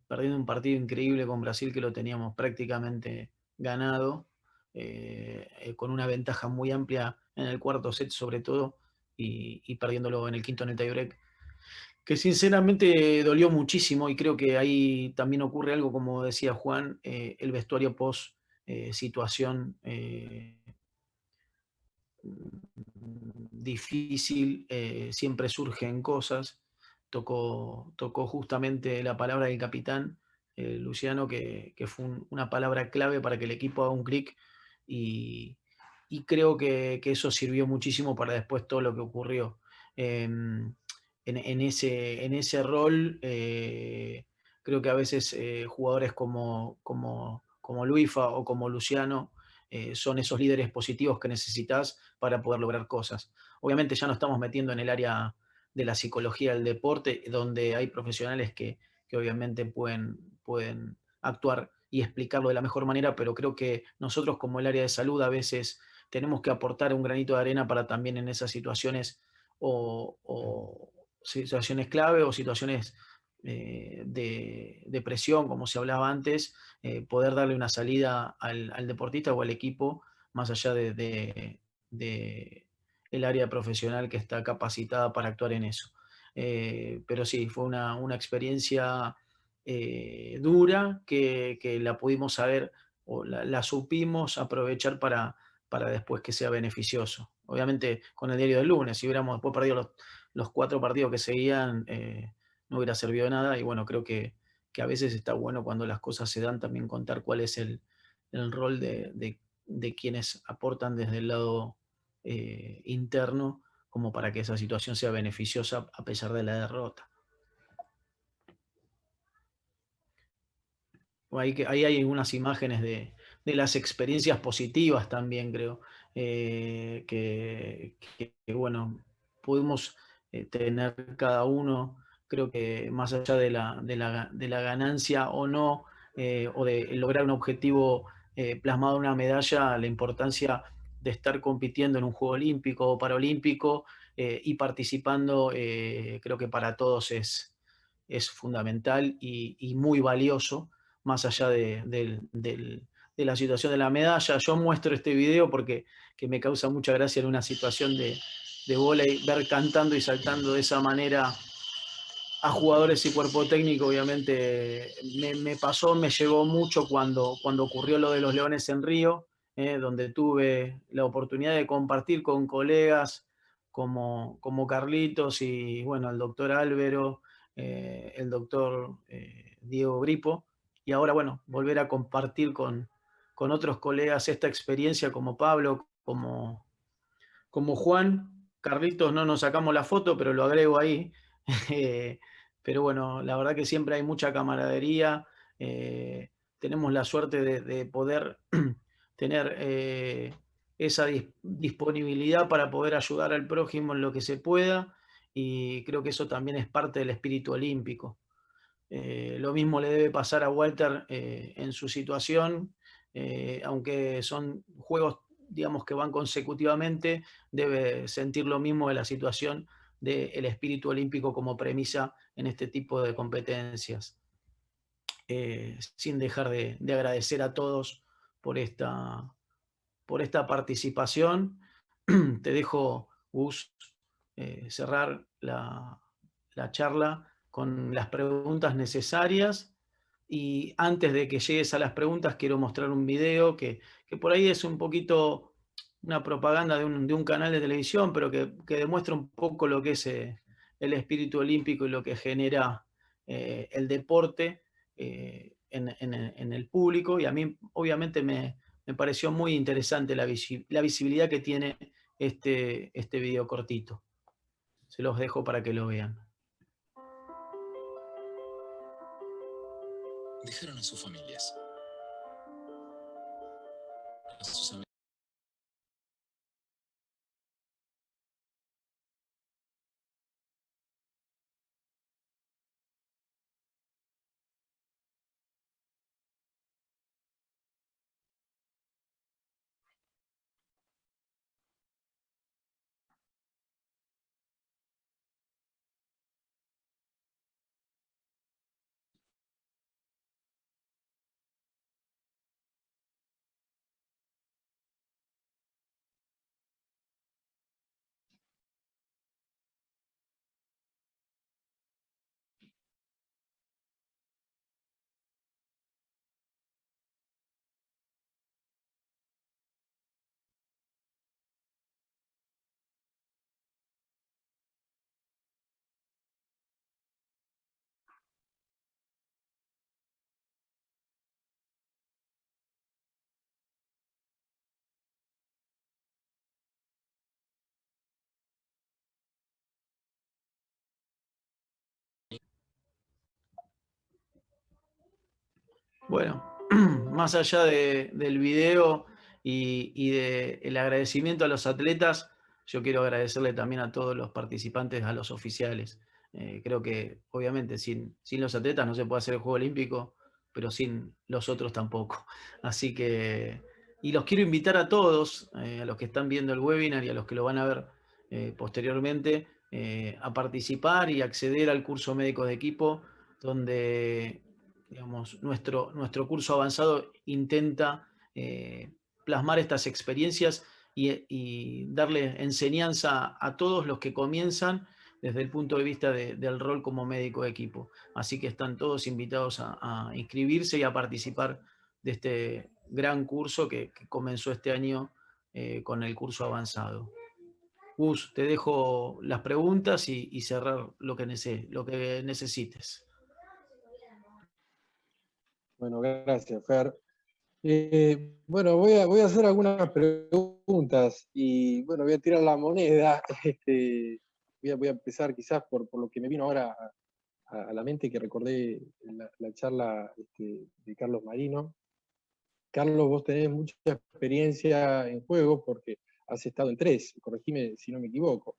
perdiendo un partido increíble con Brasil que lo teníamos prácticamente ganado, con una ventaja muy amplia en el cuarto set sobre todo, y perdiéndolo en el quinto en el tiebreak, que sinceramente dolió muchísimo, y creo que ahí también ocurre algo, como decía Juan, el vestuario post situación difícil, siempre surgen cosas. Tocó justamente la palabra del capitán, Luciano, que fue una palabra clave para que el equipo haga un clic, y creo que eso sirvió muchísimo para después todo lo que ocurrió. En ese rol, creo que a veces jugadores como Luifa o como Luciano son esos líderes positivos que necesitas para poder lograr cosas. Obviamente ya no estamos metiendo en el área de la psicología del deporte, donde hay profesionales que obviamente pueden actuar y explicarlo de la mejor manera, pero creo que nosotros como el área de salud a veces tenemos que aportar un granito de arena para también en esas situaciones o situaciones clave o situaciones de presión, como se hablaba antes, poder darle una salida al deportista o al equipo, más allá de el área profesional que está capacitada para actuar en eso. Pero sí, fue una experiencia dura que la pudimos saber o la supimos aprovechar para después que sea beneficioso. Obviamente con el diario del lunes, si hubiéramos después perdido los 4 partidos que seguían, no hubiera servido de nada, y bueno, creo que a veces está bueno cuando las cosas se dan también contar cuál es el rol de quienes aportan desde el lado interno, como para que esa situación sea beneficiosa a pesar de la derrota. Ahí hay algunas imágenes de las experiencias positivas también, creo, que bueno, pudimos tener cada uno. Creo que más allá de la ganancia o no, o de lograr un objetivo plasmado en una medalla, la importancia de estar compitiendo en un Juego Olímpico o Paralímpico y participando, creo que para todos es fundamental y muy valioso, más allá de la situación de la medalla. Yo muestro este video porque me causa mucha gracia en una situación de vóley, ver cantando y saltando de esa manera a jugadores y cuerpo técnico. Obviamente me llegó mucho cuando ocurrió lo de los Leones en Río, donde tuve la oportunidad de compartir con colegas como Carlitos y bueno, el doctor Álvaro, el doctor Diego Gripo, y ahora bueno, volver a compartir con otros colegas esta experiencia, como Pablo, como Juan. Carlitos no nos sacamos la foto, pero lo agrego ahí. pero bueno, la verdad que siempre hay mucha camaradería, tenemos la suerte de poder tener esa disponibilidad para poder ayudar al prójimo en lo que se pueda, y creo que eso también es parte del espíritu olímpico. Lo mismo le debe pasar a Walter en su situación, aunque son juegos, digamos, que van consecutivamente, debe sentir lo mismo de la situación del espíritu olímpico como premisa en este tipo de competencias. Sin dejar de agradecer a todos por esta participación. Te dejo, Gus, cerrar la charla con las preguntas necesarias, y antes de que llegues a las preguntas quiero mostrar un video que por ahí es un poquito una propaganda de un canal de televisión, pero que demuestra un poco lo que es el espíritu olímpico y lo que genera el deporte en el público, y a mí obviamente me pareció muy interesante la visibilidad que tiene este video cortito. Se los dejo para que lo vean. Dejaron a sus familias, a sus amigos. Bueno, más allá del video y del agradecimiento a los atletas, yo quiero agradecerle también a todos los participantes, a los oficiales. Creo que obviamente sin los atletas no se puede hacer el Juego Olímpico, pero sin los otros tampoco. Así que, y los quiero invitar a todos, a los que están viendo el webinar y a los que lo van a ver posteriormente, a participar y acceder al curso médico de equipo, donde, digamos, nuestro curso avanzado intenta plasmar estas experiencias y darle enseñanza a todos los que comienzan desde el punto de vista del rol como médico de equipo. Así que están todos invitados a inscribirse y a participar de este gran curso que comenzó este año con el curso avanzado. Gus, te dejo las preguntas y cerrar lo que necesites. Bueno, gracias, Fer. Bueno, voy a hacer algunas preguntas y bueno, voy a tirar la moneda. Voy a empezar quizás por lo que me vino ahora a la mente, que recordé la charla de Carlos Marino. Carlos, vos tenés mucha experiencia en juegos porque has estado en 3, corregime si no me equivoco,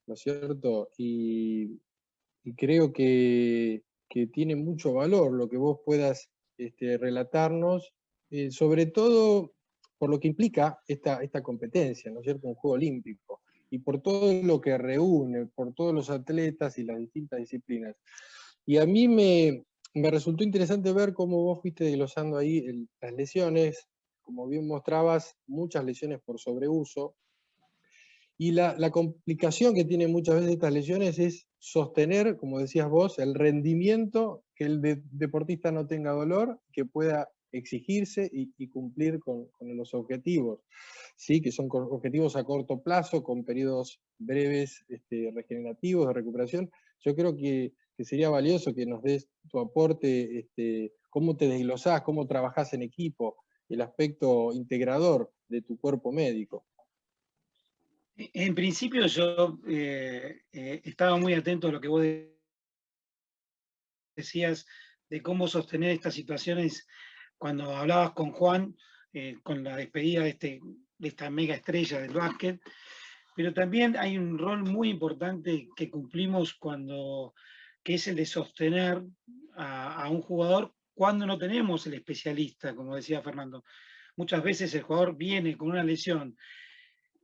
¿no es cierto? Y creo que tiene mucho valor lo que vos puedas relatarnos, sobre todo por lo que implica esta competencia, ¿no es cierto? Un juego olímpico, y por todo lo que reúne, por todos los atletas y las distintas disciplinas. Y a mí me resultó interesante ver cómo vos fuiste desglosando ahí las lesiones, como bien mostrabas, muchas lesiones por sobreuso, y la complicación que tienen muchas veces estas lesiones es sostener, como decías vos, el rendimiento, que el deportista no tenga dolor, que pueda exigirse y cumplir con los objetivos, ¿sí? Que son objetivos a corto plazo, con periodos breves regenerativos, de recuperación. Yo creo que sería valioso que nos des tu aporte, cómo te desglosás, cómo trabajás en equipo, el aspecto integrador de tu cuerpo médico. En principio yo estaba muy atento a lo que vos decías de cómo sostener estas situaciones cuando hablabas con Juan, con la despedida de esta mega estrella del básquet, pero también hay un rol muy importante que cumplimos que es el de sostener a un jugador cuando no tenemos el especialista, como decía Fernando. Muchas veces el jugador viene con una lesión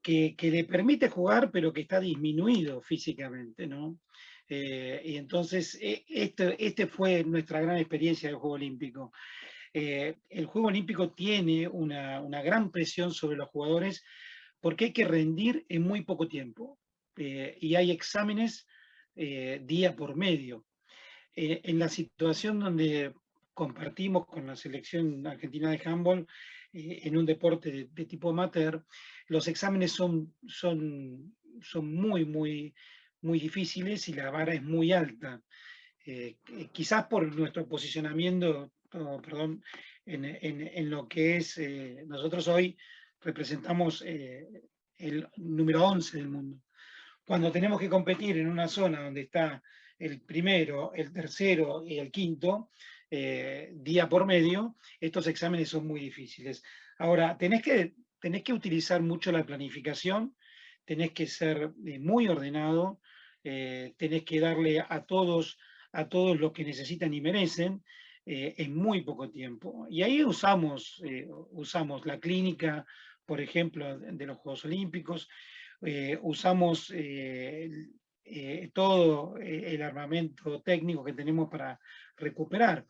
que le permite jugar, pero que está disminuido físicamente, ¿no? Y entonces, este fue nuestra gran experiencia del Juego Olímpico. El Juego Olímpico tiene una gran presión sobre los jugadores porque hay que rendir en muy poco tiempo. Y hay exámenes día por medio. En la situación donde compartimos con la selección argentina de handball en un deporte de tipo amateur, los exámenes son muy, muy, muy difíciles y la vara es muy alta. Quizás por nuestro posicionamiento, en lo que es, nosotros hoy representamos el número 11 del mundo. Cuando tenemos que competir en una zona donde está el primero, el tercero y el quinto, día por medio, estos exámenes son muy difíciles. Ahora, tenés que utilizar mucho la planificación, tenés que ser muy ordenado, tenés que darle a todos lo que necesitan y merecen en muy poco tiempo. Y ahí usamos la clínica, por ejemplo, de los Juegos Olímpicos, usamos todo el armamento técnico que tenemos para recuperar.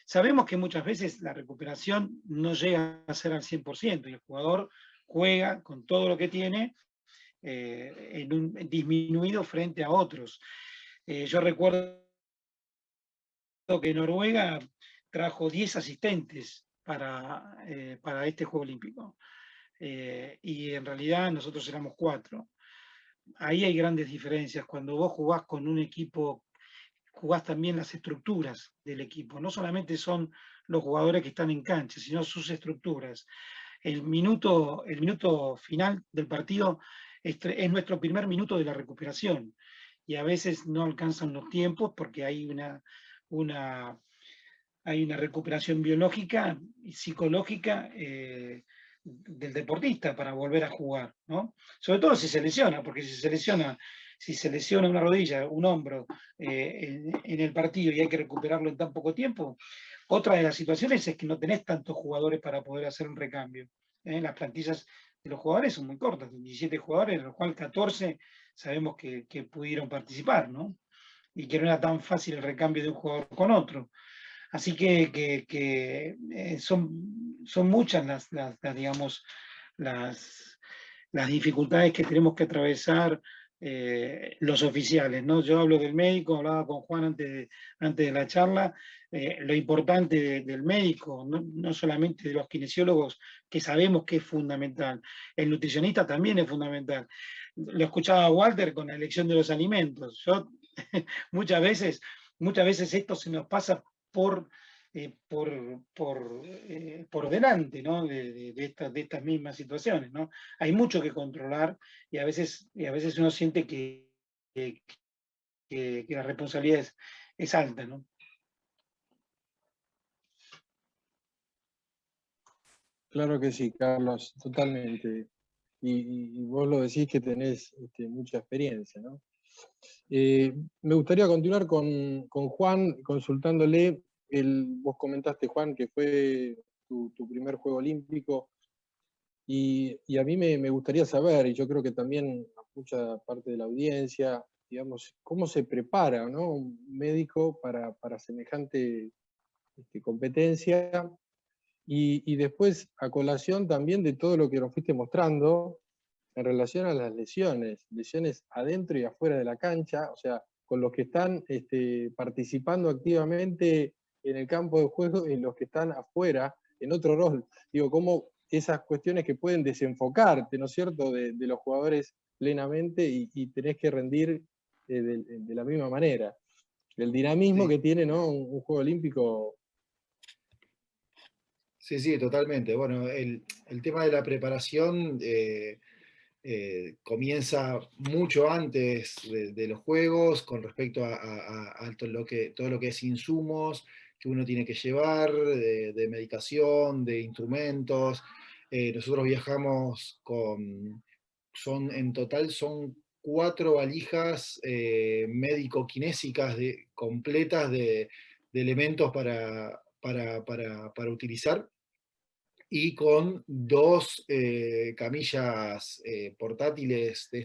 Sabemos que muchas veces la recuperación no llega a ser al 100% y el jugador juega con todo lo que tiene en un disminuido frente a otros. Yo recuerdo que Noruega trajo 10 asistentes para este Juego Olímpico y en realidad nosotros éramos 4. Ahí hay grandes diferencias. Cuando vos jugás con un equipo, jugás también las estructuras del equipo. No solamente son los jugadores que están en cancha, sino sus estructuras. El minuto final del partido es nuestro primer minuto de la recuperación. Y a veces no alcanzan los tiempos porque hay una recuperación biológica y psicológica del deportista para volver a jugar, ¿no? Sobre todo si se lesiona, porque si se lesiona una rodilla, un hombro en el partido y hay que recuperarlo en tan poco tiempo, otra de las situaciones es que no tenés tantos jugadores para poder hacer un recambio. Las plantillas de los jugadores son muy cortas, 17 jugadores, de los cuales 14 sabemos que pudieron participar, ¿no? Y que no era tan fácil el recambio de un jugador con otro. Así que son muchas digamos, las dificultades que tenemos que atravesar los oficiales, ¿no? Yo hablo del médico, hablaba con Juan antes de la charla, lo importante del médico, no solamente de los kinesiólogos, que sabemos que es fundamental, el nutricionista también es fundamental. Lo escuchaba Walter con la elección de los alimentos. Yo muchas veces esto se nos pasa por delante, ¿no? de estas mismas situaciones, ¿no? Hay mucho que controlar y a veces uno siente que la responsabilidad es alta, ¿no? Claro que sí, Carlos, totalmente. Y vos lo decís que tenés mucha experiencia, ¿no? Me gustaría continuar con Juan, consultándole. Vos comentaste, Juan, que fue tu primer Juego Olímpico, y a mí me gustaría saber, y yo creo que también a mucha parte de la audiencia, digamos, cómo se prepara, ¿no? Un médico para semejante competencia, y después, a colación también de todo lo que nos fuiste mostrando en relación a las lesiones adentro y afuera de la cancha, o sea, con los que están participando activamente en el campo de juego y los que están afuera en otro rol. Digo, cómo esas cuestiones que pueden desenfocarte, ¿no es cierto?, de los jugadores plenamente y tenés que rendir de la misma manera. El dinamismo que tiene, ¿no?, un Juego Olímpico. Sí, totalmente. Bueno, el tema de la preparación comienza mucho antes de los juegos con respecto a todo lo que es insumos que uno tiene que llevar, de medicación, de instrumentos. Nosotros viajamos en total son 4 valijas médico-kinésicas completas de elementos para utilizar, y con 2 camillas portátiles, de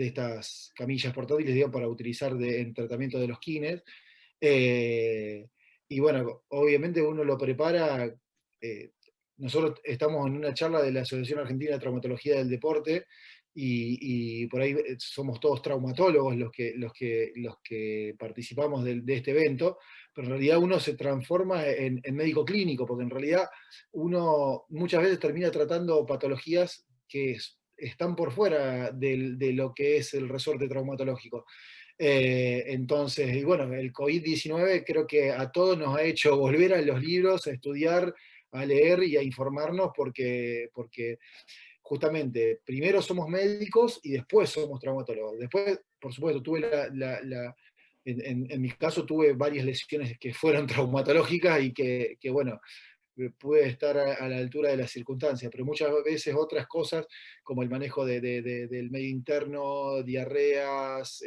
estas camillas portátiles, digamos, para utilizar en tratamiento de los kines. Y bueno, obviamente uno lo prepara. Nosotros estamos en una charla de la Asociación Argentina de Traumatología del Deporte, y por ahí somos todos traumatólogos los que participamos de este evento, pero en realidad uno se transforma en médico clínico, porque en realidad uno muchas veces termina tratando patologías que están por fuera de lo que es el resorte traumatológico. Entonces, y bueno, el COVID-19 creo que a todos nos ha hecho volver a los libros, a estudiar, a leer y a informarnos, porque justamente primero somos médicos y después somos traumatólogos. Después, por supuesto, tuve en mi caso tuve varias lesiones que fueron traumatológicas y que bueno, pude estar a la altura de las circunstancias, pero muchas veces otras cosas, como el manejo del medio interno, diarreas,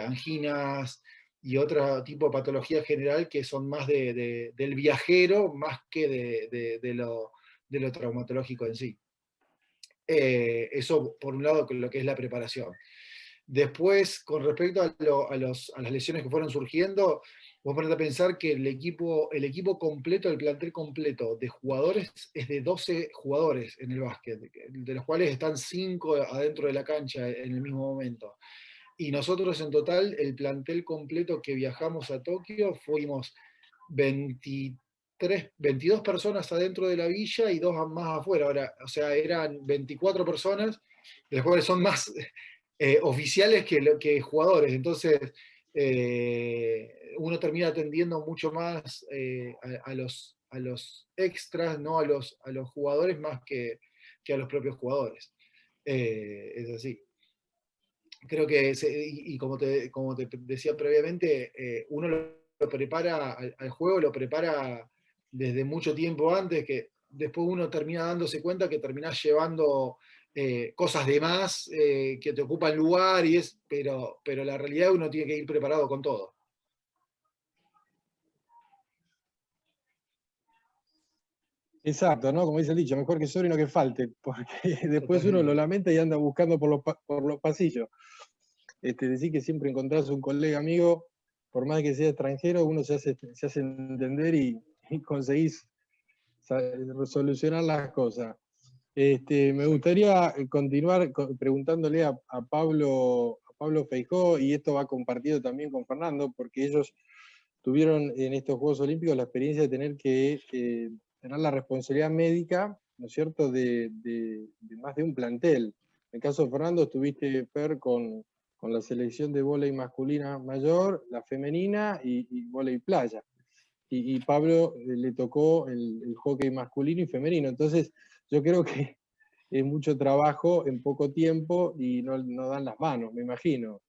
anginas y otro tipo de patología general, que son más del viajero más que de lo traumatológico en sí. Eso por un lado, con lo que es la preparación. Después, con respecto a las lesiones que fueron surgiendo, vos ponete a pensar que el equipo completo, el plantel completo de jugadores es de 12 jugadores en el básquet, de los cuales están 5 adentro de la cancha en el mismo momento. Y nosotros en total, el plantel completo que viajamos a Tokio, fuimos 22 personas adentro de la villa y 2 más afuera. Ahora, o sea, eran 24 personas, de las cuales son más oficiales que jugadores. Entonces, uno termina atendiendo mucho más a los extras, ¿no? a los jugadores, más que a los propios jugadores. Es así. Creo que, y como te decía previamente, uno lo prepara al juego, lo prepara desde mucho tiempo antes, que después uno termina dándose cuenta que terminás llevando cosas de más que te ocupan lugar, pero la realidad uno tiene que ir preparado con todo. Exacto, ¿no? Como dice el dicho, mejor que sobre y no que falte, porque después uno lo lamenta y anda buscando por los pasillos. Decir que siempre encontrás un colega amigo, por más que sea extranjero, uno se hace entender y conseguís solucionar las cosas. Me gustaría continuar preguntándole a Pablo Feijó, y esto va compartido también con Fernando, porque ellos tuvieron en estos Juegos Olímpicos la experiencia de tener que tener la responsabilidad médica, ¿no es cierto?, de más de un plantel. En el caso de Fernando, estuviste, Fer, con la selección de vóley masculina mayor, la femenina y vóley playa. Y Pablo le tocó el hockey masculino y femenino. Entonces, yo creo que es mucho trabajo en poco tiempo y no dan las manos, me imagino.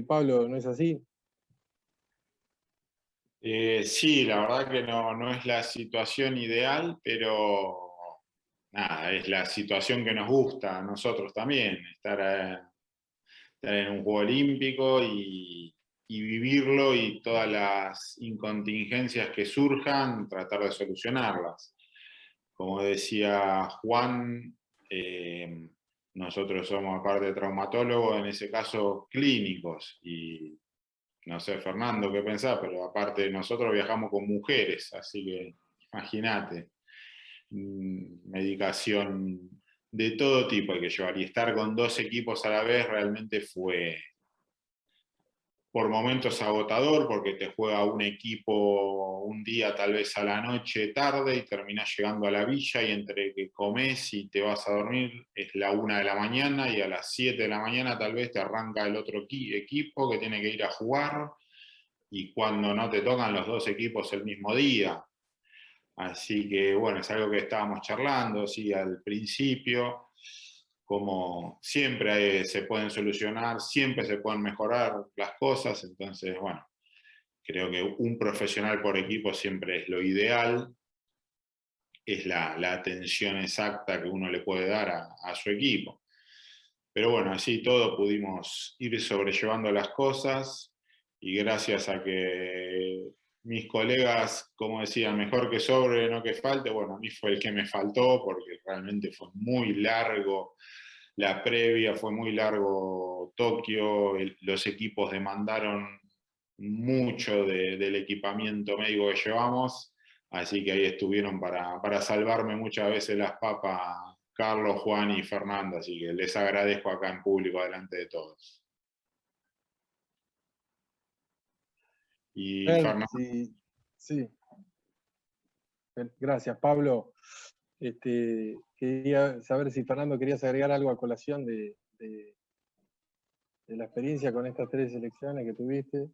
Pablo, ¿no es así? Sí, la verdad que no es la situación ideal, pero nada, es la situación que nos gusta a nosotros también, estar en un Juego Olímpico y vivirlo, y todas las incontingencias que surjan, tratar de solucionarlas. Como decía Juan, nosotros somos, aparte de traumatólogos, en ese caso clínicos, y no sé, Fernando, qué pensás, pero aparte nosotros viajamos con mujeres, así que imagínate, medicación de todo tipo hay que llevar, y estar con 2 equipos a la vez realmente fue por momentos agotador, porque te juega un equipo un día tal vez a la noche tarde y terminás llegando a la villa, y entre que comes y te vas a dormir es la 1 de la mañana, y a las 7 de la mañana tal vez te arranca el otro equipo que tiene que ir a jugar, y cuando no te tocan los 2 equipos el mismo día. Así que bueno, es algo que estábamos charlando, sí, al principio. como siempre se pueden solucionar, siempre se pueden mejorar las cosas, entonces, bueno, creo que un profesional por equipo siempre es lo ideal, es la atención exacta que uno le puede dar a su equipo. Pero bueno, así todo pudimos ir sobrellevando las cosas y gracias a que mis colegas, como decían, mejor que sobre, no que falte, bueno, a mí fue el que me faltó porque realmente fue muy largo la previa, fue muy largo Tokio, los equipos demandaron mucho del equipamiento médico que llevamos, así que ahí estuvieron para salvarme muchas veces las papas Carlos, Juan y Fernando, así que les agradezco acá en público delante de todos. Y Fernando. Sí. Gracias, Pablo. Quería saber si Fernando querías agregar algo a colación de la experiencia con estas 3 selecciones que tuviste.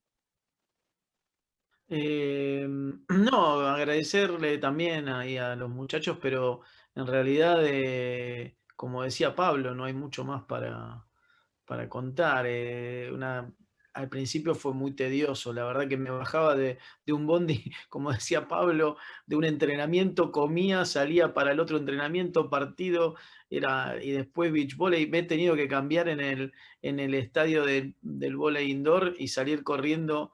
No, agradecerle también ahí a los muchachos, pero en realidad, como decía Pablo, no hay mucho más para contar. Al principio fue muy tedioso, la verdad que me bajaba de un bondi, como decía Pablo, de un entrenamiento, comía, salía para el otro entrenamiento, partido, y después beach volley. Me he tenido que cambiar en el estadio del volley indoor y salir corriendo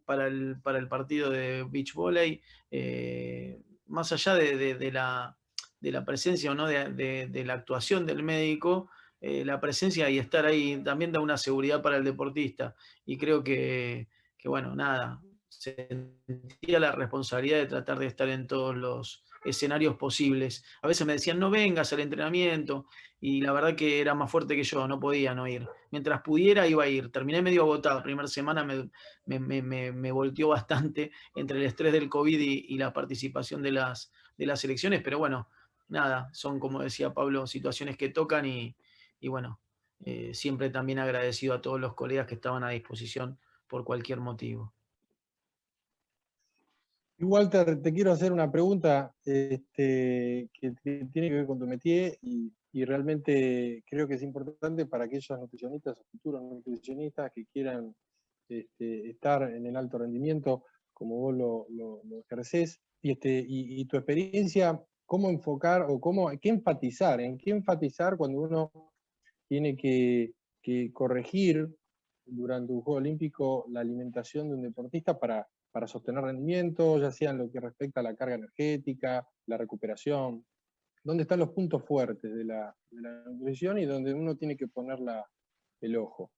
para el partido de beach volley. Más allá de la presencia o no de la actuación del médico, la presencia y estar ahí también da una seguridad para el deportista. Y creo que bueno, nada, sentía la responsabilidad de tratar de estar en todos los escenarios posibles. A veces me decían, no vengas al entrenamiento, y la verdad que era más fuerte que yo, no podía no ir. Mientras pudiera iba a ir. Terminé medio agotado. La primera semana me volteó bastante entre el estrés del COVID y la participación de las elecciones, pero bueno, nada, son, como decía Pablo, situaciones que tocan y bueno, siempre también agradecido a todos los colegas que estaban a disposición por cualquier motivo. Y Walter, te quiero hacer una pregunta que tiene que ver con tu métier y realmente creo que es importante para aquellos nutricionistas o futuros nutricionistas que quieran estar en el alto rendimiento como vos lo ejercés y tu experiencia, cómo enfocar o qué enfatizar, en qué enfatizar cuando uno tiene que corregir durante un Juego Olímpico la alimentación de un deportista para sostener rendimiento, ya sea en lo que respecta a la carga energética, la recuperación. ¿Dónde están los puntos fuertes de la nutrición y donde uno tiene que poner el ojo?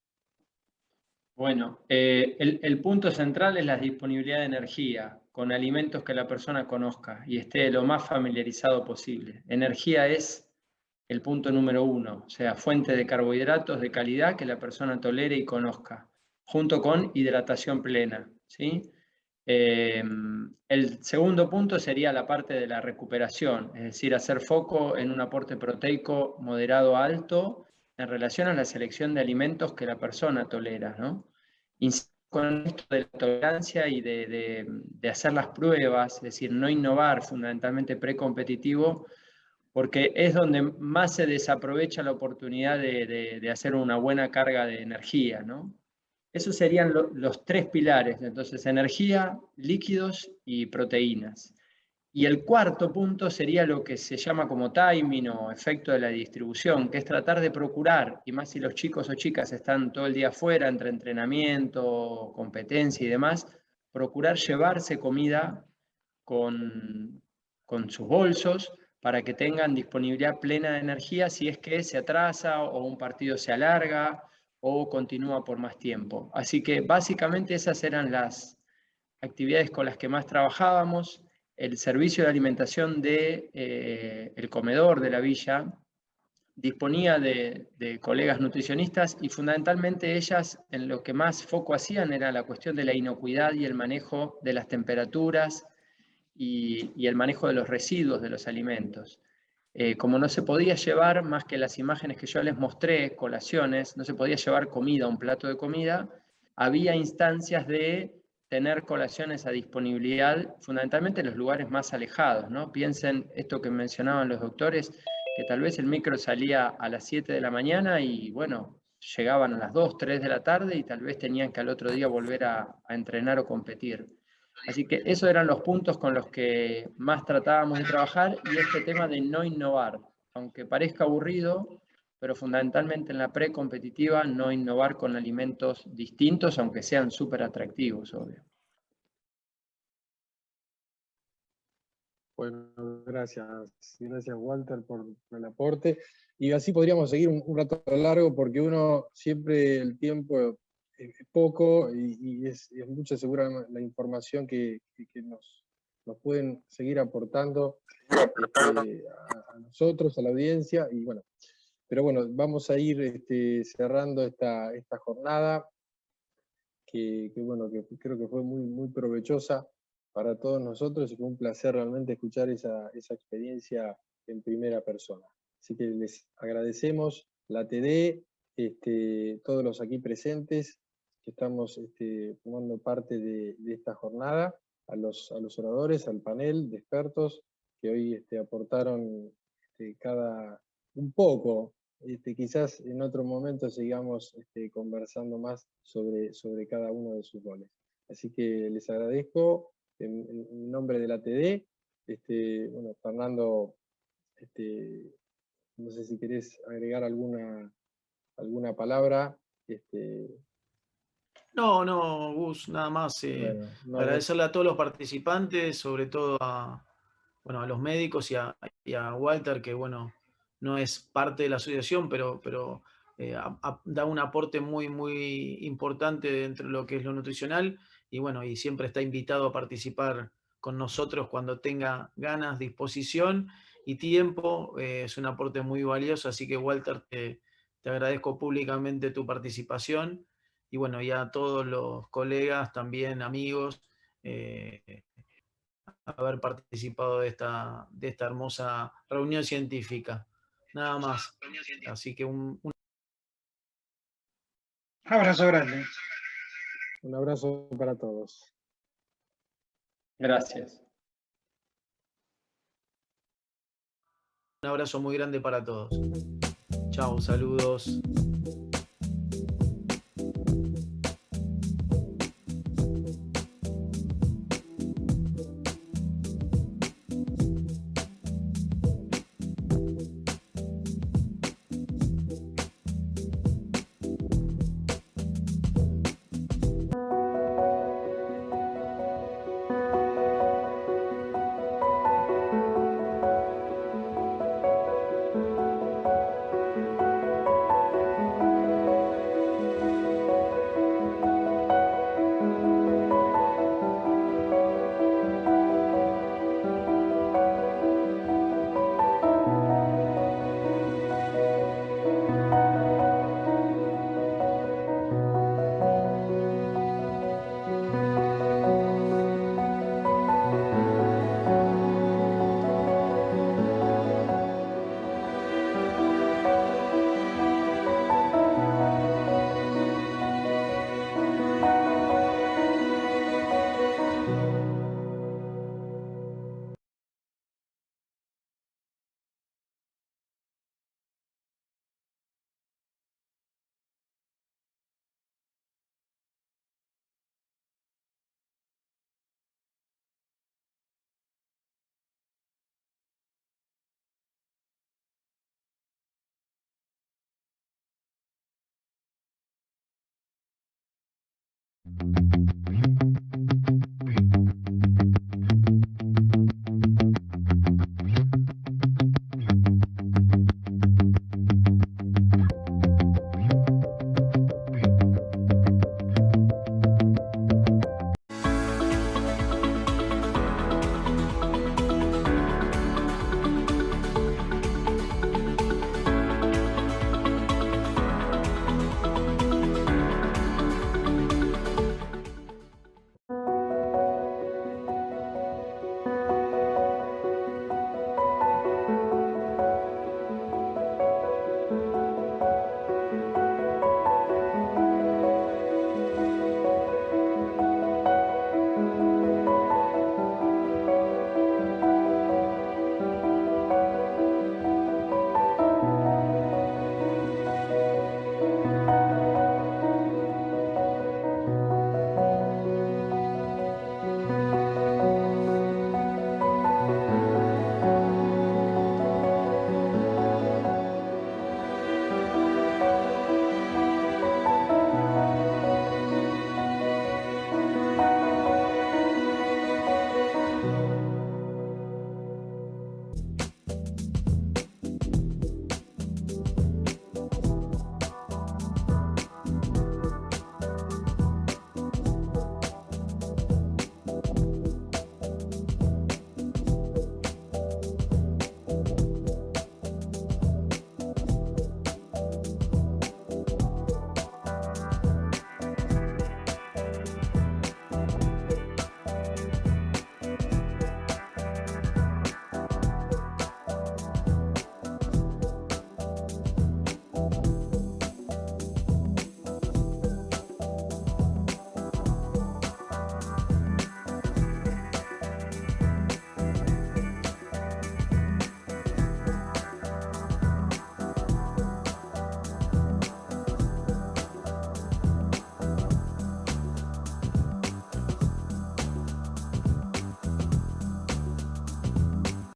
Bueno, el punto central es la disponibilidad de energía con alimentos que la persona conozca y esté lo más familiarizado posible. Energía es el punto número 1, o sea, fuente de carbohidratos de calidad que la persona tolere y conozca, junto con hidratación plena, ¿sí? El segundo punto sería la parte de la recuperación, es decir, hacer foco en un aporte proteico moderado a alto en relación a la selección de alimentos que la persona tolera, ¿no? Insisto con esto de la tolerancia y de hacer las pruebas, es decir, no innovar, fundamentalmente precompetitivo, porque es donde más se desaprovecha la oportunidad de hacer una buena carga de energía, ¿no? Esos serían los 3 pilares, entonces energía, líquidos y proteínas. Y el cuarto punto sería lo que se llama como timing o efecto de la distribución, que es tratar de procurar, y más si los chicos o chicas están todo el día afuera, entre entrenamiento, competencia y demás, procurar llevarse comida con sus bolsos para que tengan disponibilidad plena de energía si es que se atrasa o un partido se alarga o continúa por más tiempo. Así que básicamente esas eran las actividades con las que más trabajábamos. El servicio de alimentación el comedor de la villa disponía de colegas nutricionistas y fundamentalmente ellas en lo que más foco hacían era la cuestión de la inocuidad y el manejo de las temperaturas y el manejo de los residuos de los alimentos. Como no se podía llevar, más que las imágenes que yo les mostré, colaciones, no se podía llevar comida, un plato de comida, había instancias de tener colaciones a disponibilidad, fundamentalmente en los lugares más alejados, ¿no? Piensen esto que mencionaban los doctores, que tal vez el micro salía a las 7 de la mañana y bueno, llegaban a las 2, 3 de la tarde y tal vez tenían que al otro día volver a entrenar o competir. Así que esos eran los puntos con los que más tratábamos de trabajar, y este tema de no innovar, aunque parezca aburrido, pero fundamentalmente en la precompetitiva no innovar con alimentos distintos, aunque sean súper atractivos, obvio. Bueno, gracias Walter por el aporte. Y así podríamos seguir un rato largo, porque uno siempre el tiempo es poco y es mucha segura la información que nos pueden seguir aportando a nosotros, a la audiencia. Y bueno, pero bueno, vamos a ir cerrando esta jornada, que bueno, que creo que fue muy provechosa para todos nosotros, y fue un placer realmente escuchar esa experiencia en primera persona. Así que les agradecemos, la TD, todos los aquí presentes que estamos tomando parte de esta jornada, a los oradores, al panel de expertos que hoy aportaron cada un poco. Quizás en otro momento sigamos conversando más sobre cada uno de sus roles. Así que les agradezco en nombre de la TD. Bueno, Fernando, no sé si querés agregar alguna palabra. No, Gus, nada más. Bueno, no, agradecerle a todos los participantes, sobre todo a los médicos y a Walter, que bueno, no es parte de la asociación, pero da un aporte muy importante dentro de lo que es lo nutricional, y bueno, y siempre está invitado a participar con nosotros cuando tenga ganas, disposición y tiempo. Es un aporte muy valioso, así que Walter, te agradezco públicamente tu participación, y bueno, y a todos los colegas, también amigos, haber participado de esta hermosa reunión científica. Nada más. Así que un abrazo grande. Un abrazo para todos. Gracias. abrazo muy grande para todos. Chao, saludos.